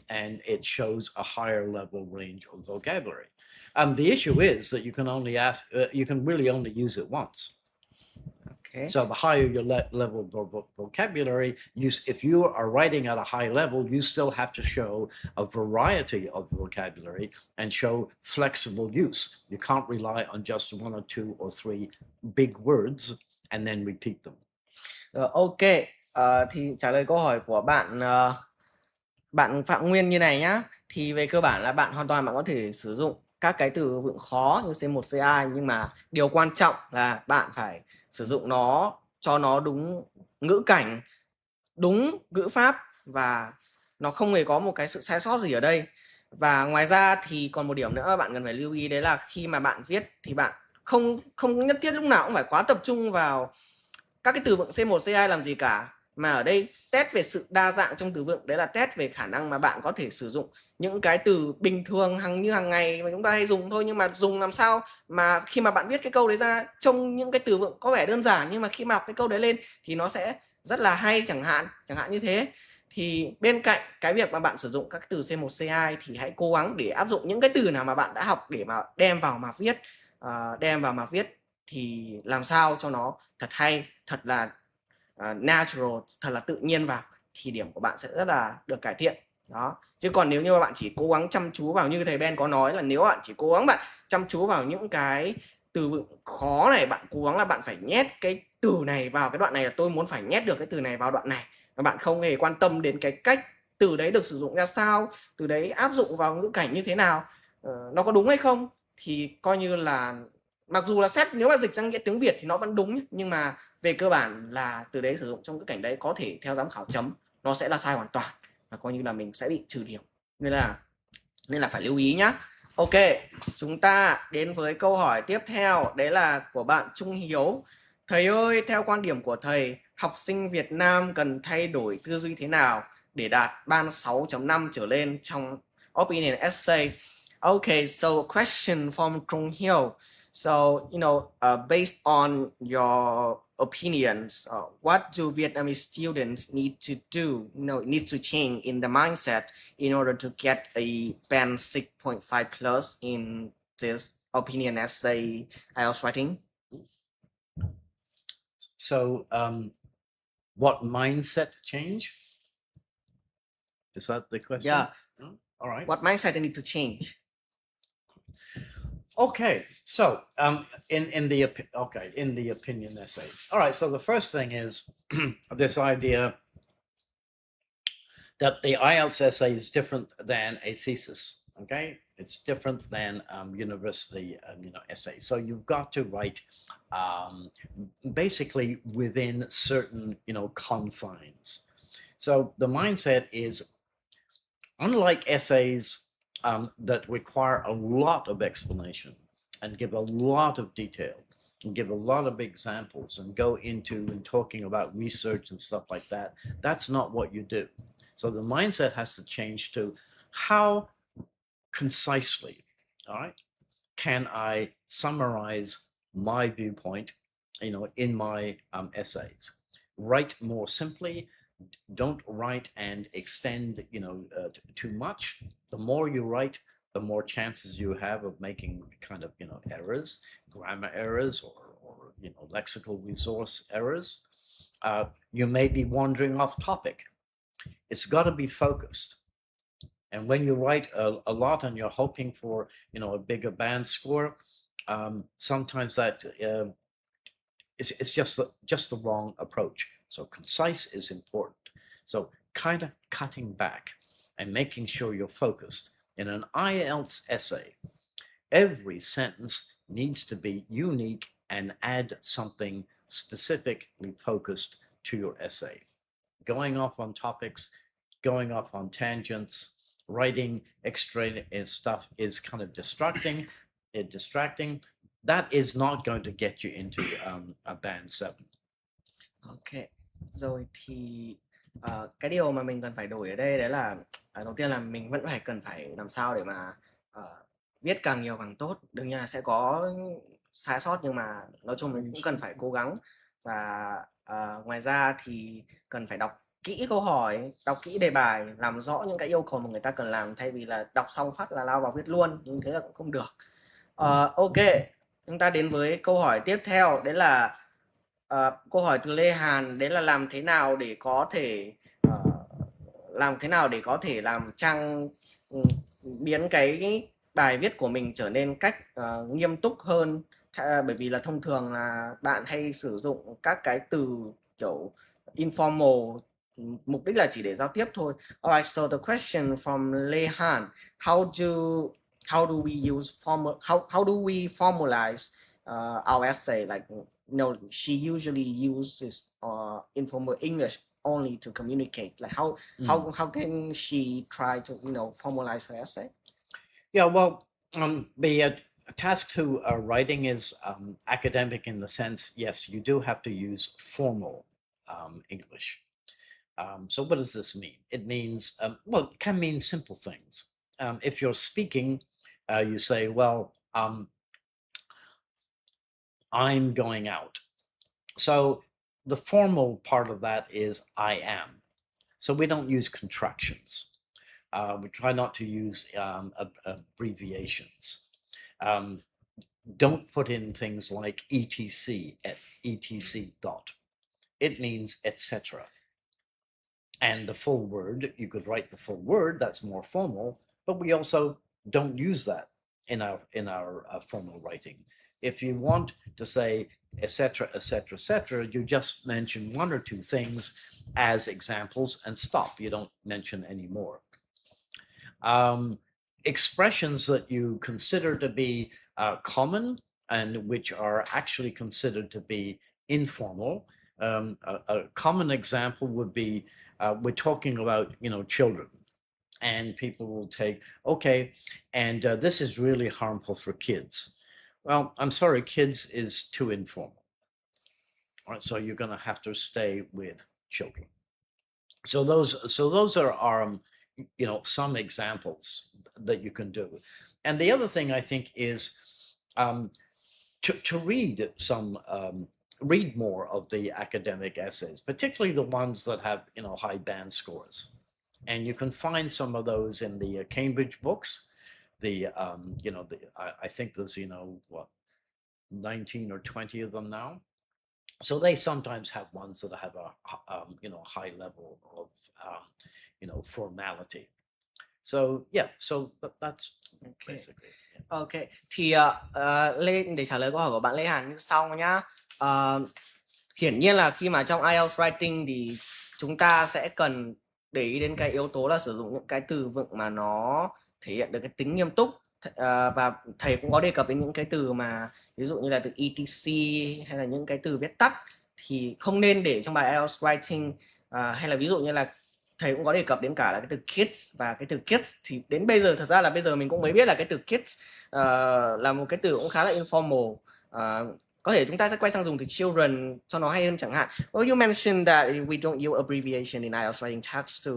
and it shows a higher level range of vocabulary. The issue is that you can really only use it once. Okay. So the higher your level of vocabulary, if you are writing at a high level, you still have to show a variety of vocabulary and show flexible use. You can't rely on just one or two or three big words and then repeat them. Ok, thì trả lời câu hỏi của bạn Phạm Nguyên như này nhá. Thì về cơ bản là bạn hoàn toàn có thể sử dụng các cái từ vựng khó như C1, C2, nhưng mà điều quan trọng là bạn phải sử dụng nó cho nó đúng ngữ cảnh, đúng ngữ pháp, và nó không hề có một cái sự sai sót gì ở đây. Và ngoài ra thì còn một điểm nữa bạn cần phải lưu ý, đấy là khi mà bạn viết thì bạn không nhất thiết lúc nào cũng phải quá tập trung vào các cái từ vựng C1, C2 làm gì cả, mà ở đây test về sự đa dạng trong từ vựng, đấy là test về khả năng mà bạn có thể sử dụng những cái từ bình thường hàng ngày mà chúng ta hay dùng thôi, nhưng mà dùng làm sao mà khi mà bạn viết cái câu đấy ra trông những cái từ vựng có vẻ đơn giản, nhưng mà khi mà đọc cái câu đấy lên thì nó sẽ rất là hay, chẳng hạn như thế. Thì bên cạnh cái việc mà bạn sử dụng các từ C1, C2 thì hãy cố gắng để áp dụng những cái từ nào mà bạn đã học để mà đem vào mà viết, thì làm sao cho nó thật hay, thật là natural, thật là tự nhiên vào, thì điểm của bạn sẽ rất là được cải thiện đó. Chứ còn nếu như mà bạn chỉ cố gắng chăm chú vào, như thầy Ben có nói là nếu bạn chỉ cố gắng bạn chăm chú vào những cái từ vựng khó này, bạn cố gắng là bạn phải nhét cái từ này vào cái đoạn này, là tôi muốn phải nhét được cái từ này vào đoạn này, và bạn không hề quan tâm đến cái cách từ đấy được sử dụng ra sao, từ đấy áp dụng vào ngữ cảnh như thế nào, nó có đúng hay không, thì coi như là mặc dù là xét nếu mà dịch sang nghĩa tiếng Việt thì nó vẫn đúng, nhưng mà về cơ bản là từ đấy sử dụng trong ngữ cảnh đấy có thể theo giám khảo chấm nó sẽ là sai hoàn toàn, và coi như là mình sẽ bị trừ điểm, nên là phải lưu ý nhá. Ok, chúng ta đến với câu hỏi tiếp theo, đấy là của bạn Trung Hiếu. Thầy ơi, theo quan điểm của thầy, học sinh Việt Nam cần thay đổi tư duy thế nào để đạt ban 6.5 trở lên trong opinion essay? Okay, so question from Trung Hiếu. So, based on your opinions, what do Vietnamese students need to do? It needs to change in the mindset in order to get a band 6.5 plus in this opinion essay, IELTS writing? So, what mindset change? Is that the question? Yeah. All right. What mindset I need to change? Okay, so in the opinion essay. All right, so the first thing is this idea that the IELTS essay is different than a thesis. Okay, it's different than university essay. So you've got to write basically within certain confines. So the mindset is, unlike essays that require a lot of explanation and give a lot of detail and give a lot of examples and go into and talking about research and stuff like that, that's not what you do. So the mindset has to change to how concisely, all right, can I summarize my viewpoint, in my essays? Write more simply. Don't write and extend, too much. The more you write, the more chances you have of making kind of, errors, grammar errors, or lexical resource errors. You may be wandering off topic. It's got to be focused. And when you write a lot and you're hoping for, a bigger band score, sometimes that it's just the wrong approach. So concise is important. So kind of cutting back and making sure you're focused. In an IELTS essay, every sentence needs to be unique and add something specifically focused to your essay. Going off on topics, going off on tangents, writing extra stuff is kind of distracting. That is not going to get you into a band 7. Ok, rồi thì cái điều mà mình cần phải đổi ở đây đấy là đầu tiên là mình vẫn cần phải làm sao để mà viết càng nhiều càng tốt. Đương nhiên là sẽ có sai sót, nhưng mà nói chung mình cũng cần phải cố gắng. Và ngoài ra thì cần phải đọc kỹ câu hỏi, đọc kỹ đề bài, làm rõ những cái yêu cầu mà người ta cần làm, thay vì là đọc xong phát là lao vào viết luôn, nhưng thế là cũng không được. Ok, chúng ta đến với câu hỏi tiếp theo, đấy là câu hỏi từ Lê Hàn, đấy là làm thế nào để có thể làm Trang biến cái bài viết của mình trở nên cách nghiêm túc hơn, bởi vì là thông thường là bạn hay sử dụng các cái từ kiểu informal, mục đích là chỉ để giao tiếp thôi. Alright, so the question from Lê Hàn, how do we use how do we formalize our essay? Like, she usually uses informal English only to communicate. Like, how can she try to formalize her essay? Yeah, well, the task to writing is academic in the sense, yes, you do have to use formal English. So what does this mean? It means, well, it can mean simple things. If you're speaking, you say, well, I'm going out. So the formal part of that is I am. So we don't use contractions. We try not to use abbreviations. Don't put in things like etc, etc dot. It means etc. And the full word, you could write the full word, that's more formal, but we also don't use that in our formal writing. If you want to say etc, etc, etc, you just mention one or two things as examples and stop. You don't mention any more. Expressions that you consider to be common and which are actually considered to be informal. A common example would be, we're talking about, children, and people will take, okay, and this is really harmful for kids. Well, I'm sorry, kids is too informal. All right, so you're going to have to stay with children. So those are some examples that you can do. And the other thing I think is to read more of the academic essays, particularly the ones that have high band scores. And you can find some of those in the Cambridge books. I think there's, 19 or 20 of them now. So they sometimes have ones that have a high level of formality. So yeah, so that's basically. Ok, thì Lê, để trả lời câu hỏi của bạn Lê Hàn như sau nhá. Hiển nhiên là khi mà trong IELTS writing thì chúng ta sẽ cần để ý đến cái yếu tố là sử dụng những cái từ vựng mà nó thể hiện được cái tính nghiêm túc. Và thầy cũng có đề cập đến những cái từ mà ví dụ như là từ etc hay là những cái từ viết tắt thì không nên để trong bài IELTS writing. Hay là ví dụ như là thầy cũng có đề cập đến cả là cái từ kids, và cái từ kids thì đến bây giờ, thật ra là bây giờ mình cũng mới biết là cái từ kids là một cái từ cũng khá là informal. Có thể chúng ta sẽ quay sang dùng từ children cho nó hay hơn chẳng hạn. Well, you mentioned that we don't use abbreviation in IELTS writing text. So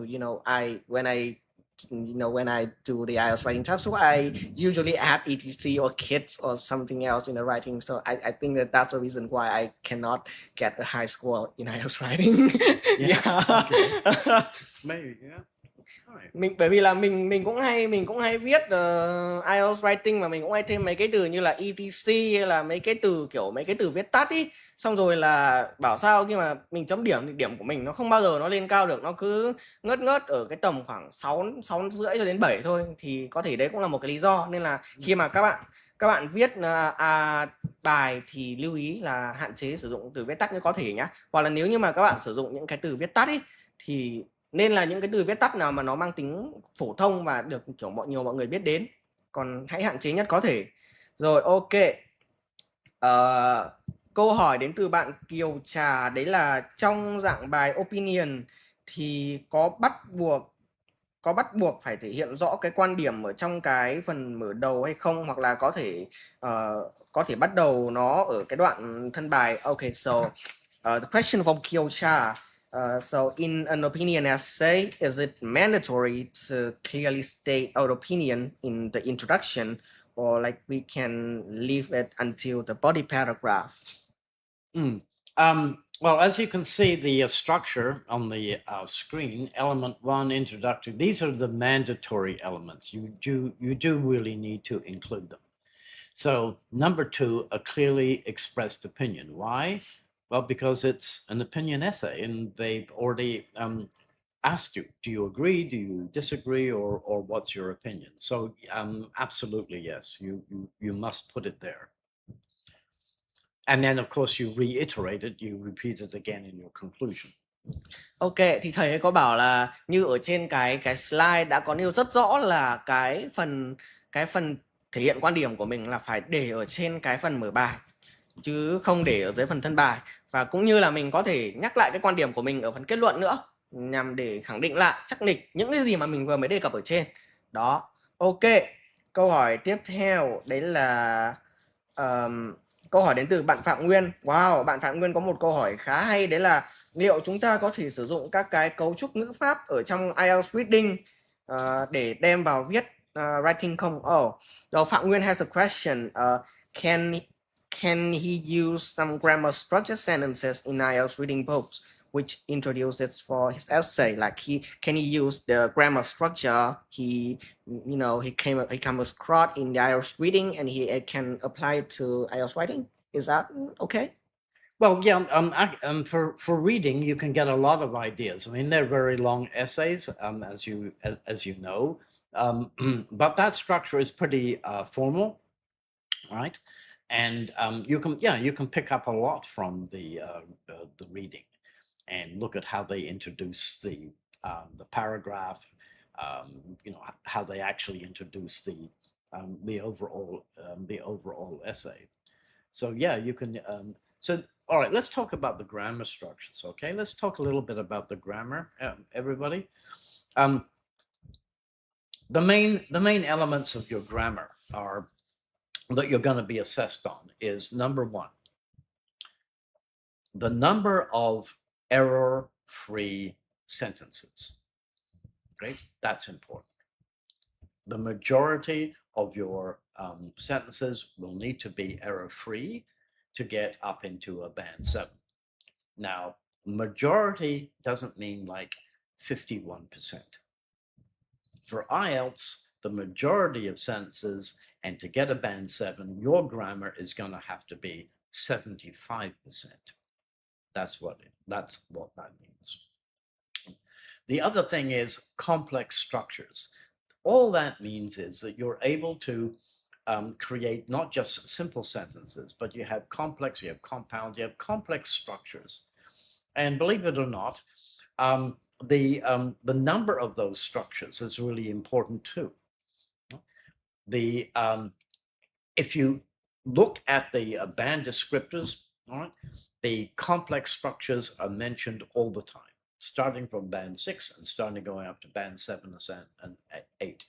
when I do the IELTS writing text, so I usually add etc or kids or something else in the writing. So I think that's the reason why I cannot get a high score in IELTS writing. Yeah. Okay. Maybe, yeah. Bởi vì là mình cũng hay viết IELTS writing mà mình cũng hay thêm mấy cái từ như là etc hay là mấy cái từ viết tắt ý, xong rồi là bảo sao khi mà mình chấm điểm thì điểm của mình nó không bao giờ nó lên cao được, nó cứ ngớt ở cái tầm khoảng 6 rưỡi cho đến 7 thôi, thì có thể đấy cũng là một cái lý do. Nên là khi mà các bạn viết bài thì lưu ý là hạn chế sử dụng từ viết tắt nếu có thể nhá, hoặc là nếu như mà các bạn sử dụng những cái từ viết tắt ý thì nên là những cái từ viết tắt nào mà nó mang tính phổ thông và được kiểu mọi người biết đến, còn hãy hạn chế nhất có thể. Rồi, ok. Câu hỏi đến từ bạn Kiều Trà, đấy là trong dạng bài opinion thì có bắt buộc phải thể hiện rõ cái quan điểm ở trong cái phần mở đầu hay không, hoặc là có thể bắt đầu nó ở cái đoạn thân bài. Okay, so the question from Kiều Trà. So in an opinion essay, is it mandatory to clearly state our opinion in the introduction, or like we can leave it until the body paragraph? Well, as you can see, the structure on the screen, element 1, introductory, these are the mandatory elements. You do really need to include them. So number 2, a clearly expressed opinion. Why? Well, because it's an opinion essay and they've already asked you, do you agree, do you disagree, or what's your opinion? So absolutely, yes, you must put it there. And then, of course, you reiterate it, you repeat it again in your conclusion. Ok, thì thầy có bảo là như ở trên cái slide đã có nêu rất rõ là cái phần thể hiện quan điểm của mình là phải để ở trên cái phần mở bài chứ không để ở dưới phần thân bài, và cũng như là mình có thể nhắc lại cái quan điểm của mình ở phần kết luận nữa nhằm để khẳng định lại chắc nịch những cái gì mà mình vừa mới đề cập ở trên đó. Ok, câu hỏi tiếp theo đấy là câu hỏi đến từ bạn Phạm Nguyên. Wow, bạn Phạm Nguyên có một câu hỏi khá hay, đấy là liệu chúng ta có thể sử dụng các cái cấu trúc ngữ pháp ở trong IELTS reading để đem vào viết writing không? So Phạm Nguyên has a question. Can he use some grammar structure sentences in IELTS reading books which introduces for his essay? Like can he use the grammar structure he came across in the IELTS reading and he can apply it to IELTS writing? Is that okay? Well, yeah, for reading, you can get a lot of ideas. I mean, they're very long essays, as you know, but that structure is pretty formal, right? And you can pick up a lot from the reading, and look at how they introduce the paragraph, how they actually introduce the overall essay. So yeah, you can. All right, let's talk about the grammar structures, okay? Let's talk a little bit about the grammar, everybody. The main elements of your grammar are that you're going to be assessed on is number 1, the number of error-free sentences. Okay, that's important. The majority of your sentences will need to be error-free to get up into a band 7. Now, majority doesn't mean like 51%. For IELTS, the majority of sentences, and to get a band 7, your grammar is going to have to be 75%. That's what that means. The other thing is complex structures. All that means is that you're able to create not just simple sentences, but you have complex, you have compound, you have complex structures. And believe it or not, the number of those structures is really important too. If you look at the band descriptors, all right, the complex structures are mentioned all the time, starting from band 6 and starting going up to band 7 and 8.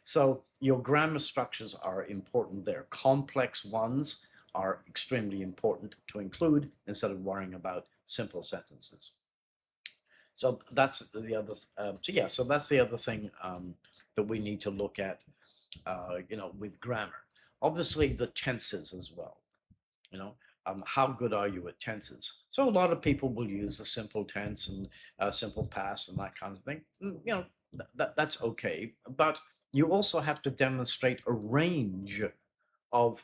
So your grammar structures are important there. Complex ones are extremely important to include instead of worrying about simple sentences. So that's the other. So that's the other thing that we need to look at, with grammar. Obviously, the tenses as well. How good are you at tenses? So a lot of people will use the simple tense and simple past and that kind of thing. That's okay, but you also have to demonstrate a range of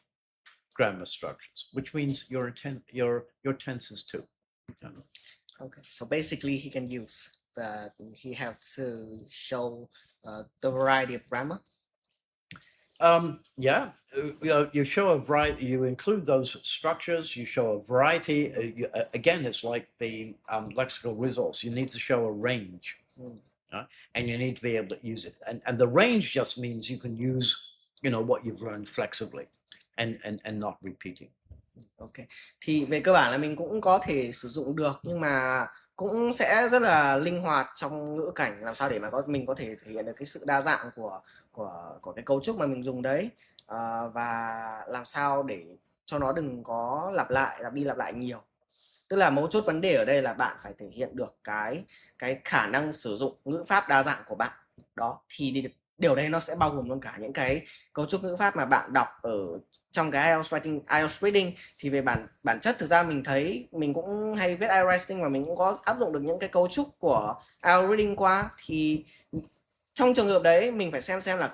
grammar structures, which means your tenses too. Okay, so basically he can use, but he have to show the variety of grammar. You show a variety, you include those structures, you show a variety. Again, it's like the lexical resource. You need to show a range, and you need to be able to use it. And the range just means you can use, what you've learned flexibly and not repeating. Ok, thì về cơ bản là mình cũng có thể sử dụng được, nhưng mà cũng sẽ rất là linh hoạt trong ngữ cảnh, làm sao để mà mình có thể thể hiện được cái sự đa dạng của cái cấu trúc mà mình dùng đấy, và làm sao để cho nó đừng có lặp đi lặp lại nhiều. Tức là mấu chốt vấn đề ở đây là bạn phải thể hiện được cái khả năng sử dụng ngữ pháp đa dạng của bạn. Đó, thì điều đấy nó sẽ bao gồm luôn cả những cái cấu trúc ngữ pháp mà bạn đọc ở trong cái IELTS reading. Thì về bản chất thực ra mình thấy mình cũng hay viết IELTS writing và mình cũng có áp dụng được những cái cấu trúc của IELTS reading qua. Thì trong trường hợp đấy mình phải xem là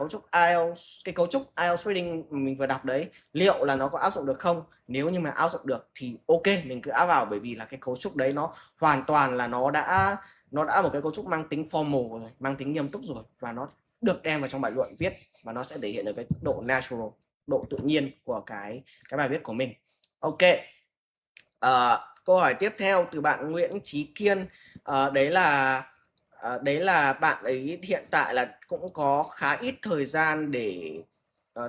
cái cấu trúc IELTS reading mình vừa đọc đấy liệu là nó có áp dụng được không. Nếu như mà áp dụng được thì ok, mình cứ áp vào, bởi vì là cái cấu trúc đấy nó hoàn toàn là nó đã một cái cấu trúc mang tính formal rồi, mang tính nghiêm túc rồi, và nó được đem vào trong bài luận viết, và nó sẽ thể hiện được cái độ natural, độ tự nhiên của cái bài viết của mình. Ok. Câu hỏi tiếp theo từ bạn Nguyễn Trí Kiên, đấy là bạn ấy hiện tại là cũng có khá ít thời gian để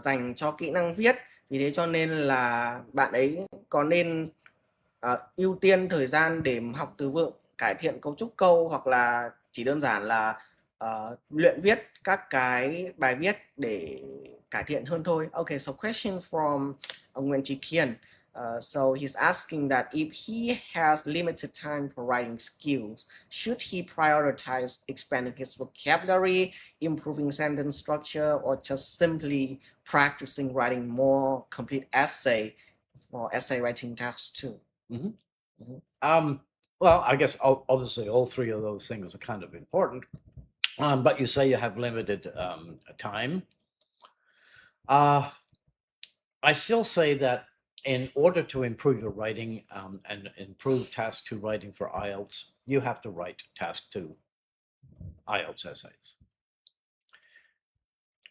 dành cho kỹ năng viết, vì thế cho nên là bạn ấy có nên ưu tiên thời gian để học từ vựng, cải thiện cấu trúc câu, hoặc là chỉ đơn giản là luyện viết các cái bài viết để cải thiện hơn thôi. Okay, so question from Nguyễn Trí Kiên. So he's asking that if he has limited time for writing skills, should he prioritize expanding his vocabulary, improving sentence structure, or just simply practicing writing more complete essay for essay writing tasks too? Well, I guess obviously all three of those things are kind of important, but you say you have limited time. I still say that in order to improve your writing and improve task 2 writing for IELTS, you have to write task 2 IELTS essays.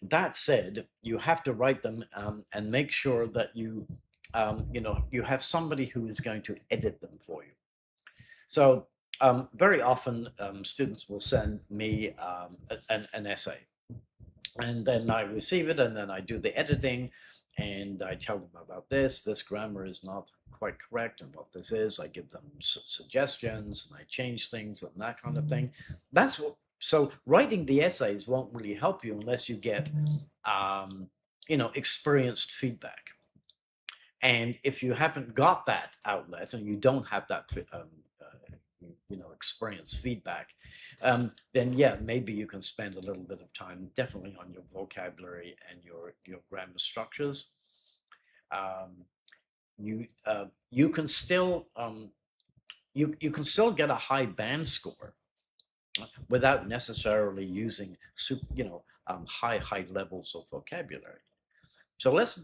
That said, you have to write them and make sure that you have somebody who is going to edit them for you. So very often students will send me an essay, and then I receive it, and then I do the editing, and I tell them about this grammar is not quite correct, and what this is. I give them suggestions, and I change things and that kind of thing. So writing the essays won't really help you unless you get experienced feedback. And if you haven't got that outlet and you don't have that experience feedback, then yeah, maybe you can spend a little bit of time definitely on your vocabulary and your grammar structures. You can still you can still get a high band score without necessarily using high levels of vocabulary. So let's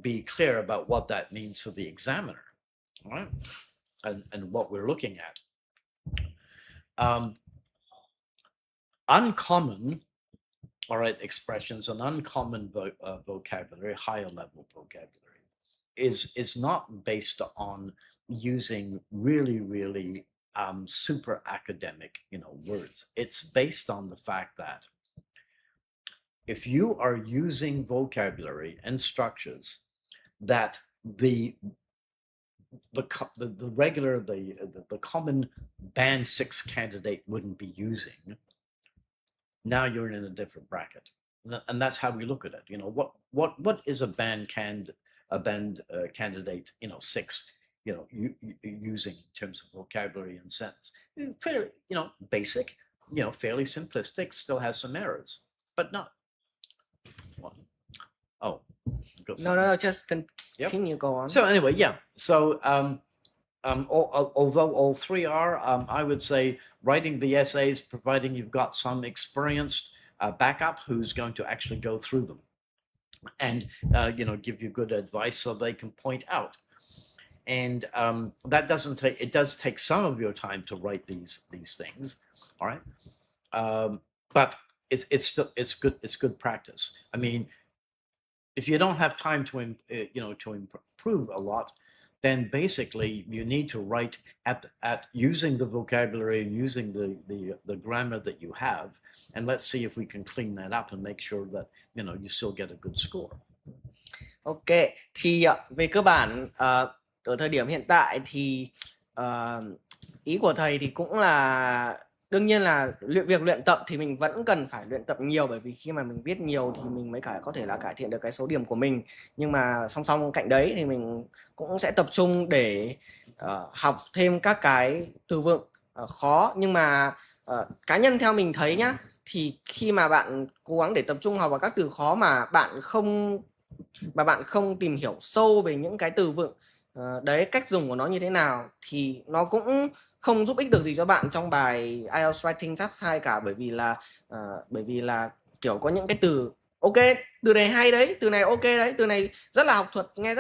be clear about what that means for the examiner, all right? And what we're looking at. Uncommon, all right, expressions and uncommon vocabulary, higher level vocabulary, is not based on using really super academic, words. It's based on the fact that if you are using vocabulary and structures that the regular, the common band 6 candidate wouldn't be using, now you're in a different bracket. And that's how we look at it. What is a band candidate, 6, using in terms of vocabulary and sentence? Fairly, basic, fairly simplistic, still has some errors, but not. Oh, no, just continue. Go on. So anyway, yeah. So although all three are, I would say writing the essays, providing you've got some experienced backup who's going to actually go through them and give you good advice so they can point out. And that doesn't take. It does take some of your time to write these things, all right. But it's good practice. I mean, if you don't have time to improve a lot, then basically you need to write at using the vocabulary and using the grammar that you have, and let's see if we can clean that up and make sure that you still get a good score. Ok, thì về cơ bản ở thời điểm hiện tại thì ý của thầy thì cũng là đương nhiên là việc luyện tập thì mình vẫn cần phải luyện tập nhiều, bởi vì khi mà mình viết nhiều thì mình mới có thể là cải thiện được cái số điểm của mình. Nhưng mà song song cạnh đấy thì mình cũng sẽ tập trung để học thêm các cái từ vựng khó. Nhưng mà cá nhân theo mình thấy nhá, thì khi mà bạn cố gắng để tập trung học vào các từ khó mà bạn không tìm hiểu sâu về những cái từ vựng đấy, cách dùng của nó như thế nào, thì nó cũng không giúp ích được gì cho bạn trong bài IELTS Writing Task 2 cả. Bởi vì là kiểu có những cái từ ok, từ này hay đấy, từ này ok đấy, từ này rất là học thuật, nghe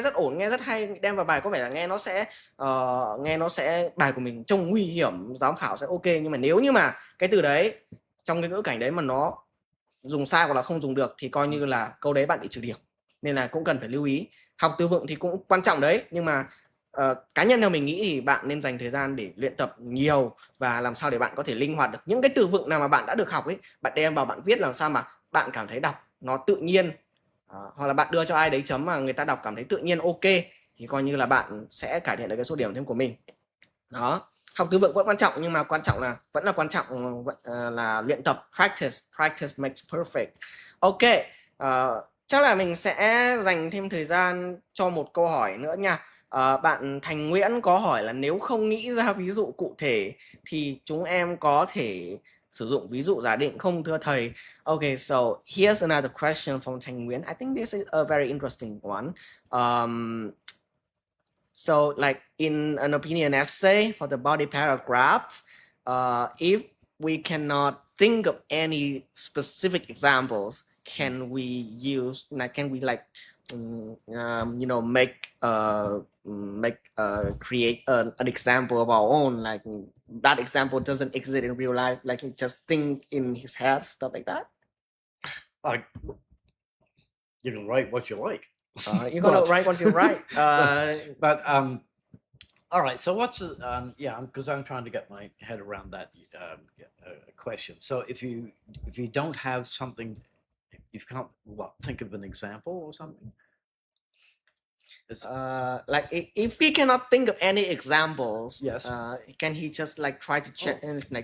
rất ổn, nghe rất hay, đem vào bài có vẻ là nghe nó sẽ bài của mình trông nguy hiểm, giám khảo sẽ ok. Nhưng mà nếu như mà cái từ đấy trong cái ngữ cảnh đấy mà nó dùng sai hoặc là không dùng được thì coi như là câu đấy bạn bị trừ điểm. Nên là cũng cần phải lưu ý. Học từ vựng thì cũng quan trọng đấy, nhưng mà cá nhân theo mình nghĩ thì bạn nên dành thời gian để luyện tập nhiều, và làm sao để bạn có thể linh hoạt được những cái từ vựng nào mà bạn đã được học ấy, bạn đem vào bạn viết làm sao mà bạn cảm thấy đọc nó tự nhiên, hoặc là bạn đưa cho ai đấy chấm mà người ta đọc cảm thấy tự nhiên ok, thì coi như là bạn sẽ cải thiện được cái số điểm thêm của mình. Đó, học từ vựng vẫn quan trọng, nhưng mà vẫn là luyện tập. Practice makes perfect. Ok, chắc là mình sẽ dành thêm thời gian cho một câu hỏi nữa nha. Bạn Thành Nguyễn có hỏi là nếu không nghĩ ra ví dụ cụ thể thì chúng em có thể sử dụng ví dụ giả định không thưa thầy? Okay, so here's another question from Thành Nguyễn. I think this is a very interesting one. So like in an opinion essay for the body paragraphs, if we cannot think of any specific examples, can we create an example of our own, like that example doesn't exist in real life, like he just think in his head, stuff like that? Like, you can write what you like. You're gonna write what you write. But all right. So what's because I'm trying to get my head around that question. So if you don't have something, you can't think of an example or something. Like if he cannot think of any examples, yes, can he just like try to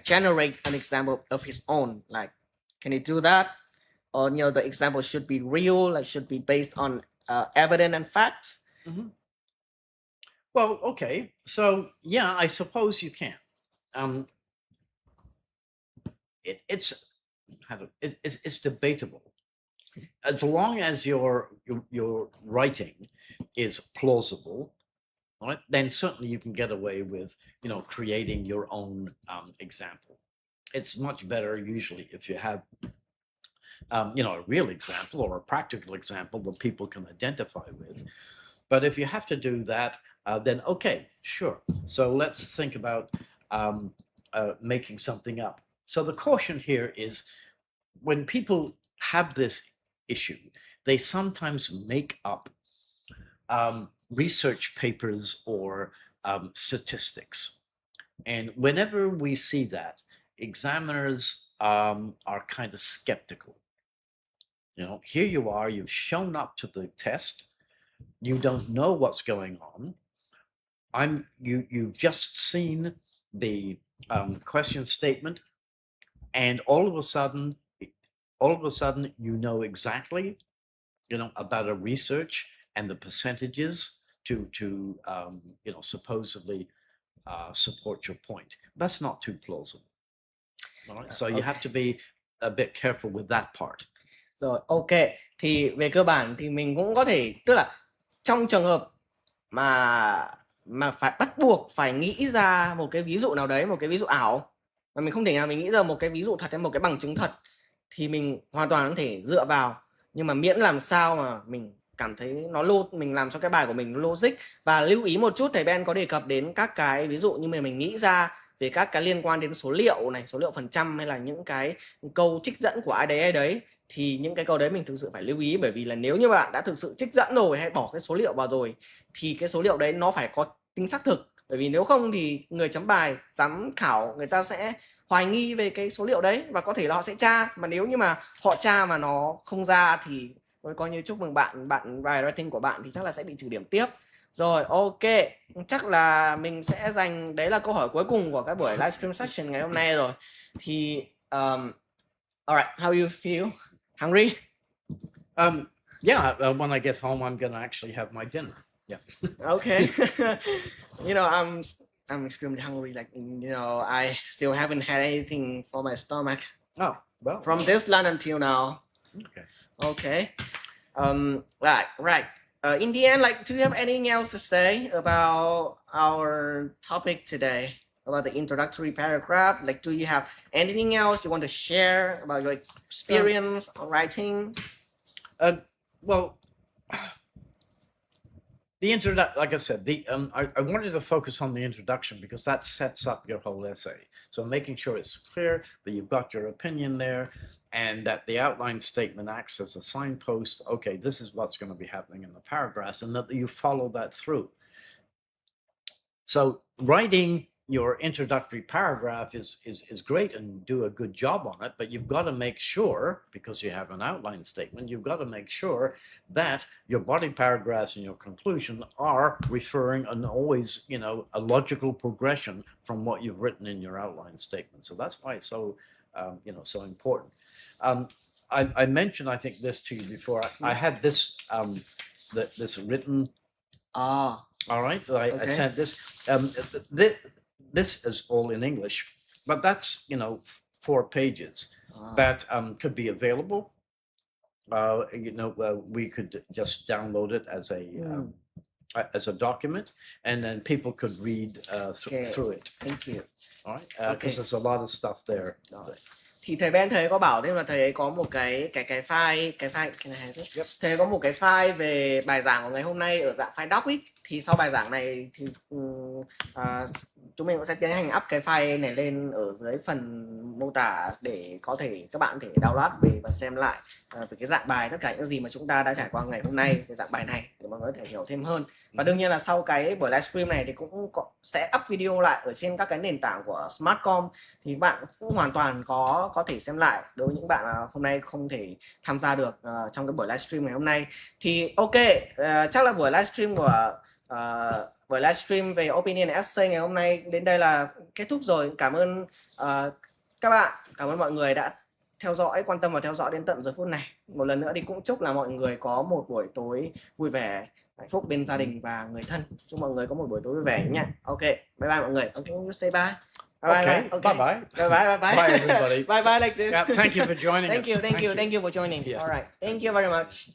generate an example of his own? Like, can he do that? Or the example should be real, like should be based on evidence and facts? Mm-hmm. Well, okay. So yeah, I suppose you can. It's debatable. As long as your writing is plausible, right, then certainly you can get away with creating your own example. It's much better usually if you have a real example or a practical example that people can identify with. But if you have to do that, then okay, sure. So let's think about making something up. So the caution here is when people have this issue, they sometimes make up research papers or statistics. And whenever we see that, examiners are kind of skeptical. Here you are, you've shown up to the test, you don't know what's going on. You've just seen the question statement, and all of a sudden, you know exactly, about a research and the percentages to supposedly support your point. That's not too plausible. All right? So you have to be a bit careful with that part. Rồi, ok. Thì về cơ bản thì mình cũng có thể, tức là trong trường hợp mà phải bắt buộc phải nghĩ ra một cái ví dụ nào đấy, một cái ví dụ ảo, mà mình không thể nào mình nghĩ ra một cái ví dụ thật hay một cái bằng chứng thật, thì mình hoàn toàn có thể dựa vào, nhưng mà miễn làm sao mà mình cảm thấy mình làm cho cái bài của mình nó logic. Và lưu ý một chút, thầy Ben có đề cập đến các cái ví dụ như mình nghĩ ra về các cái liên quan đến số liệu này, số liệu phần trăm, hay là những cái câu trích dẫn của ai đấy, thì những cái câu đấy mình thực sự phải lưu ý, bởi vì là nếu như bạn đã thực sự trích dẫn rồi hay bỏ cái số liệu vào rồi thì cái số liệu đấy nó phải có tính xác thực, bởi vì nếu không thì người chấm bài, giám khảo người ta sẽ hoài nghi về cái số liệu đấy và có thể là họ sẽ tra, mà nếu như mà họ tra mà nó không ra thì tôi coi như chúc mừng bạn bài writing của bạn thì chắc là sẽ bị trừ điểm tiếp. Rồi, ok, chắc là mình sẽ dành, đấy là câu hỏi cuối cùng của cái buổi livestream session ngày hôm nay rồi. Thì alright, how you feel? Hungry? Yeah, when I get home, I'm going to actually have my dinner. Yeah. Okay. I'm extremely hungry. Like, I still haven't had anything for my stomach. Oh, well. From this lunch until now. Okay. Right. In the end, like, do you have anything else to say about our topic today? About the introductory paragraph? Like, do you have anything else you want to share about your experience on writing? Well, the like I said, I wanted to focus on the introduction because that sets up your whole essay. So making sure it's clear that you've got your opinion there, and that the outline statement acts as a signpost. Okay, this is what's going to be happening in the paragraphs, and that you follow that through. So writing your introductory paragraph is great, and do a good job on it, but you've got to make sure, because you have an outline statement, you've got to make sure that your body paragraphs and your conclusion are referring and always, a logical progression from what you've written in your outline statement. So that's why it's so, so important. I mentioned, I think, this to you before. I had this, this written. Ah. All right. I sent this. This is all in English, but that's 4 pages that could be available. We could just download it as a document, and then people could read through it. Thank you. All right, because there's a lot of stuff there. Thì thầy Ben thầy có bảo thêm là thầy ấy có một cái file, thầy có một cái file về bài giảng của ngày hôm nay ở dạng file doc ấy. Thì sau bài giảng này thì chúng mình cũng sẽ tiến hành up cái file này lên ở dưới phần mô tả để có thể các bạn có thể download về và xem lại về cái dạng bài, tất cả những gì mà chúng ta đã trải qua ngày hôm nay về dạng bài này, để mọi người có thể hiểu thêm hơn. Và đương nhiên là sau cái buổi livestream này thì cũng sẽ up video lại ở trên các cái nền tảng của Smartcom, thì bạn cũng hoàn toàn có thể xem lại đối với những bạn mà hôm nay không thể tham gia được trong cái buổi livestream ngày hôm nay. Thì ok, chắc là buổi livestream về opinion essay ngày hôm nay đến đây là kết thúc rồi. Cảm ơn các bạn, cảm ơn mọi người đã theo dõi, quan tâm và theo dõi đến tận giờ phút này. Một lần nữa thì cũng chúc là mọi người có một buổi tối vui vẻ, hạnh phúc bên gia đình và người thân. Chúc mọi người có một buổi tối vui vẻ nhé. Ok, bye bye mọi người. Okay, you say bye. Bye everybody. Bye like this. Yeah, thank you for joining us. Thank you for joining. Yeah. All right. Thank you very much.